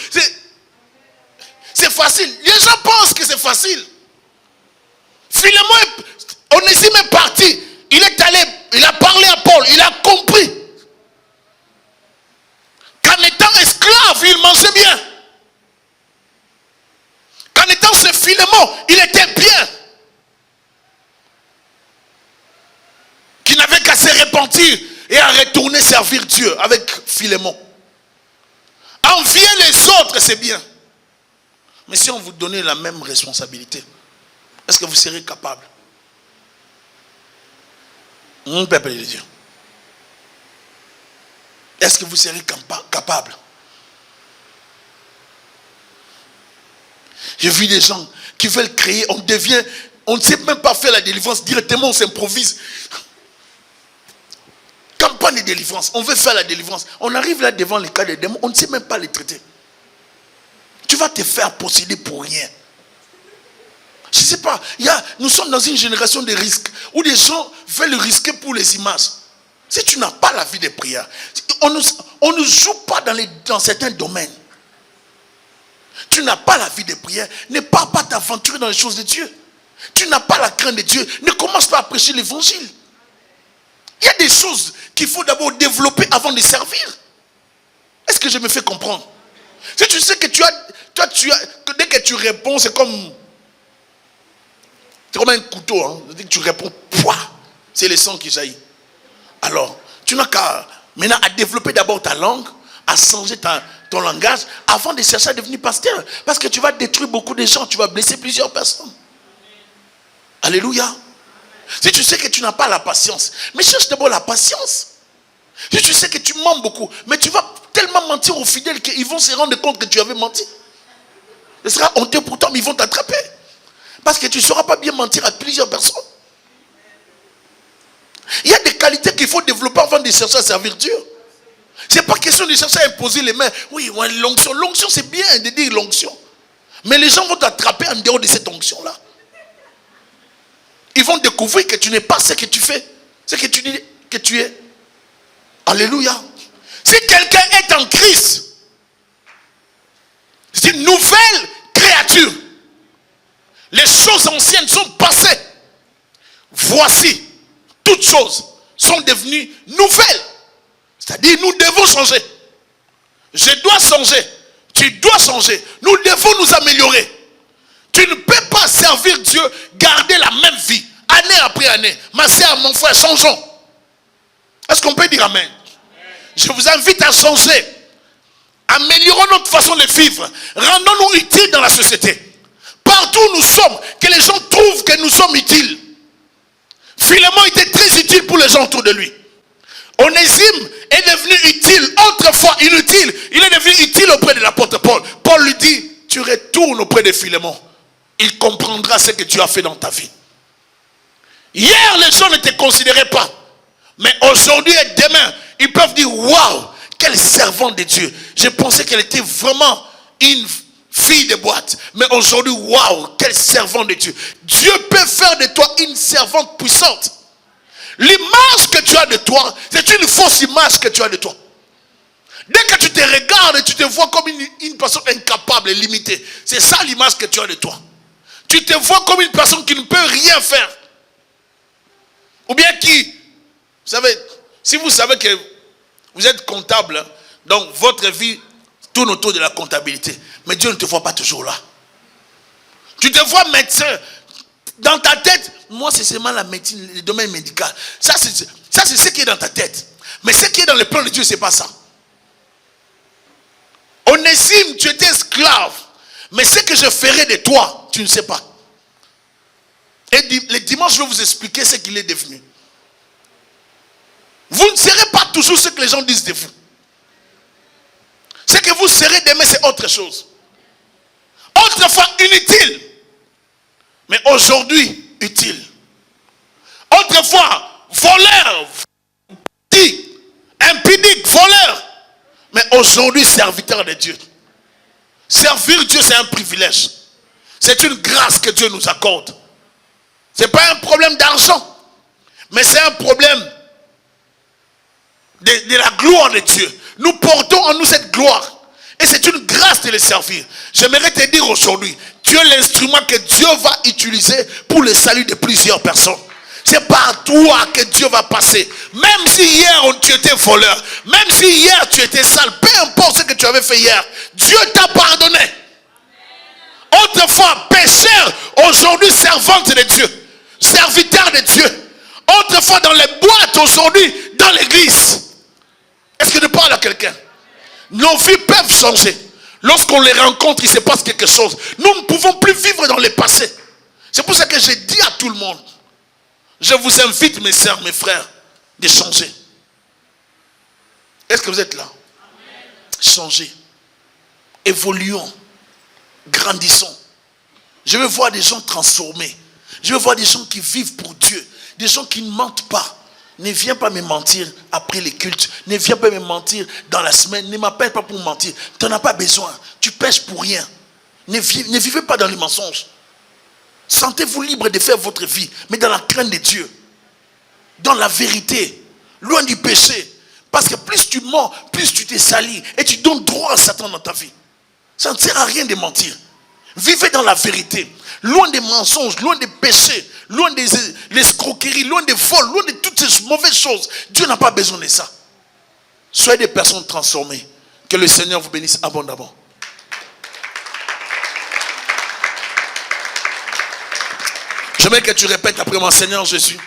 c'est facile. Les gens pensent que c'est facile. Philémon, Onésime est parti. Il est allé, il a parlé à Paul, il a compris qu'en étant esclave, il mangeait bien. Qu'en étant ce Philémon, il était bien. Qu'il n'avait qu'à se repentir et à retourner servir Dieu avec Philémon. Envier les autres, c'est bien. Mais si on vous donnait la même responsabilité, est-ce que vous serez capable? Mon peuple de Dieu. Est-ce que vous serez capable? J'ai vu des gens qui veulent créer, on ne sait même pas faire la délivrance, directement on s'improvise. Campagne de délivrance, on veut faire la délivrance. On arrive là devant les cas des démons, on ne sait même pas les traiter. Tu vas te faire posséder pour rien. Je ne sais pas, nous sommes dans une génération de risques où les gens veulent risquer pour les images. Si tu n'as pas la vie de prière, on ne joue pas dans certains domaines. Tu n'as pas la vie de prière, ne pars pas t'aventurer dans les choses de Dieu. Tu n'as pas la crainte de Dieu, ne commence pas à prêcher l'évangile. Il y a des choses qu'il faut d'abord développer avant de servir. Est-ce que je me fais comprendre? Si tu sais que dès que tu réponds, c'est comme un couteau. Hein? Dès que tu réponds, c'est le sang qui jaillit. Alors, tu n'as qu'à maintenant à développer d'abord ta langue, à changer ton langage, avant de chercher à devenir pasteur. Parce que tu vas détruire beaucoup de gens, tu vas blesser plusieurs personnes. Alléluia. Si tu sais que tu n'as pas la patience, mais cherche d'abord la patience. Si tu sais que tu mens beaucoup, mais tu vas tellement mentir aux fidèles qu'ils vont se rendre compte que tu avais menti. Ce sera honteux pour toi, mais ils vont t'attraper. Parce que tu ne sauras pas bien mentir à plusieurs personnes. Il y a des qualités qu'il faut développer avant de chercher à servir Dieu. Ce n'est pas question de chercher à imposer les mains. Oui, l'onction. L'onction, c'est bien de dire l'onction. Mais les gens vont t'attraper en dehors de cette onction-là. Ils vont découvrir que tu n'es pas ce que tu fais. Ce que tu dis que tu es. Alléluia. Si quelqu'un est en Christ, c'est une nouvelle créature. Les choses anciennes sont passées. Voici, toutes choses sont devenues nouvelles. C'est-à-dire, nous devons changer. Je dois changer. Tu dois changer. Nous devons nous améliorer. Tu ne peux pas servir Dieu, garder la même vie, année après année. Ma soeur, mon frère, changeons. Est-ce qu'on peut dire amen? Je vous invite à changer. Améliorons notre façon de vivre. Rendons-nous utiles dans la société. Partout où nous sommes, que les gens trouvent que nous sommes utiles. Philémon était très utile pour les gens autour de lui. Onésime est devenu utile, autrefois inutile. Il est devenu utile auprès de l'apôtre Paul. Paul lui dit, tu retournes auprès de Philémon. Il comprendra ce que tu as fait dans ta vie. Hier, les gens ne te considéraient pas. Mais aujourd'hui et demain, ils peuvent dire, waouh, quelle servante de Dieu. Je pensais qu'elle était vraiment une fille de boîte. Mais aujourd'hui, waouh, quelle servante de Dieu. Dieu peut faire de toi une servante puissante. L'image que tu as de toi, c'est une fausse image que tu as de toi. Dès que tu te regardes et tu te vois comme une personne incapable et limitée, c'est ça l'image que tu as de toi. Tu te vois comme une personne qui ne peut rien faire. Ou bien qui, vous savez, si vous savez que vous êtes comptable, donc votre vie tourne autour de la comptabilité. Mais Dieu ne te voit pas toujours là. Tu te vois médecin. Dans ta tête, moi c'est seulement la médecine, le domaine médical. Ça c'est ce qui est dans ta tête. Mais ce qui est dans le plan de Dieu, c'est pas ça. Onésime, tu étais esclave. Mais ce que je ferai de toi, tu ne sais pas. Et le dimanche, je vais vous expliquer ce qu'il est devenu. Vous ne serez pas toujours ce que les gens disent de vous. Ce que vous serez demain, c'est autre chose. Autrefois inutile. Mais aujourd'hui, utile. Autrefois, voleur, impudique, voleur. Mais aujourd'hui, serviteur de Dieu. Servir Dieu, c'est un privilège. C'est une grâce que Dieu nous accorde. Ce n'est pas un problème d'argent. Mais c'est un problème de la gloire de Dieu. Nous portons en nous cette gloire. Et c'est une grâce de le servir. J'aimerais te dire aujourd'hui, tu Tu es l'instrument que Dieu va utiliser pour le salut de plusieurs personnes. C'est par toi que Dieu va passer. Même si hier tu étais voleur, même si hier tu étais sale, peu importe ce que tu avais fait hier, Dieu t'a pardonné. Autrefois pécheur, aujourd'hui servante de Dieu, serviteur de Dieu. Autrefois dans les boîtes, aujourd'hui dans l'église. Est-ce que je parle à quelqu'un? Nos vies peuvent changer. Lorsqu'on les rencontre, il se passe quelque chose. Nous ne pouvons plus vivre dans le passé. C'est pour ça que j'ai dit à tout le monde, je vous invite, mes sœurs, mes frères, de changer. Est-ce que vous êtes là? Changer. Évoluons. Grandissons. Je veux voir des gens transformés. Je veux voir des gens qui vivent pour Dieu. Des gens qui ne mentent pas. Ne viens pas me mentir après les cultes. Ne viens pas me mentir dans la semaine. Ne m'appelle pas pour mentir. Tu n'en as pas besoin. Tu pêches pour rien. Ne vivez pas dans les mensonges. Sentez-vous libre de faire votre vie, mais dans la crainte de Dieu. Dans la vérité. Loin du péché. Parce que plus tu mens, plus tu t'es sali. Et tu donnes droit à Satan dans ta vie. Ça ne sert à rien de mentir. Vivez dans la vérité. Loin des mensonges, loin des péchés, loin des escroqueries, loin des vols, loin de toutes ces mauvaises choses. Dieu n'a pas besoin de ça. Soyez des personnes transformées. Que le Seigneur vous bénisse abondamment. J'aimerais que tu répètes après moi, Seigneur Jésus.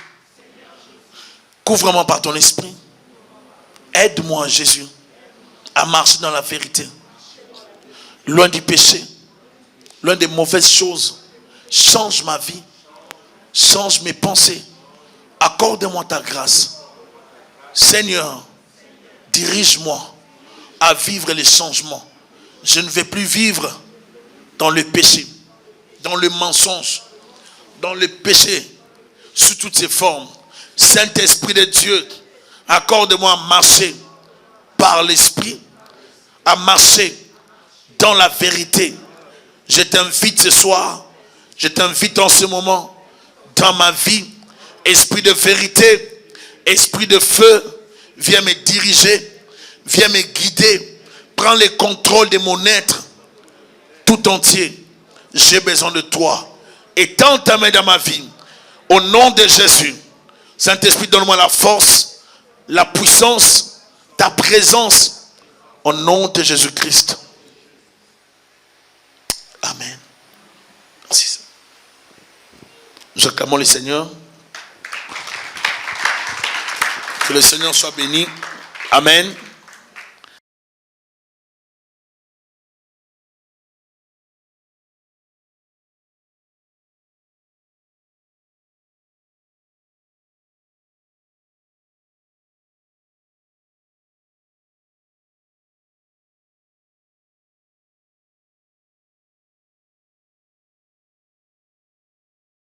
Couvre-moi par ton esprit. Aide-moi, Jésus, à marcher dans la vérité. Loin du péché. Loin des mauvaises choses. Change ma vie. Change mes pensées. Accorde-moi ta grâce. Seigneur, dirige-moi à vivre les changements. Je ne vais plus vivre dans le péché, dans le mensonge, dans le péché, sous toutes ses formes. Saint-Esprit de Dieu, accorde-moi à marcher par l'Esprit, à marcher dans la vérité. Je t'invite ce soir, je t'invite en ce moment, dans ma vie, esprit de vérité, esprit de feu, viens me diriger, viens me guider, prends le contrôle de mon être tout entier. J'ai besoin de toi. Étends ta main dans ma vie, au nom de Jésus. Saint-Esprit, donne-moi la force, la puissance, ta présence, au nom de Jésus-Christ. Amen. Merci. Nous acclamons le Seigneur. Que le Seigneur soit béni. Amen.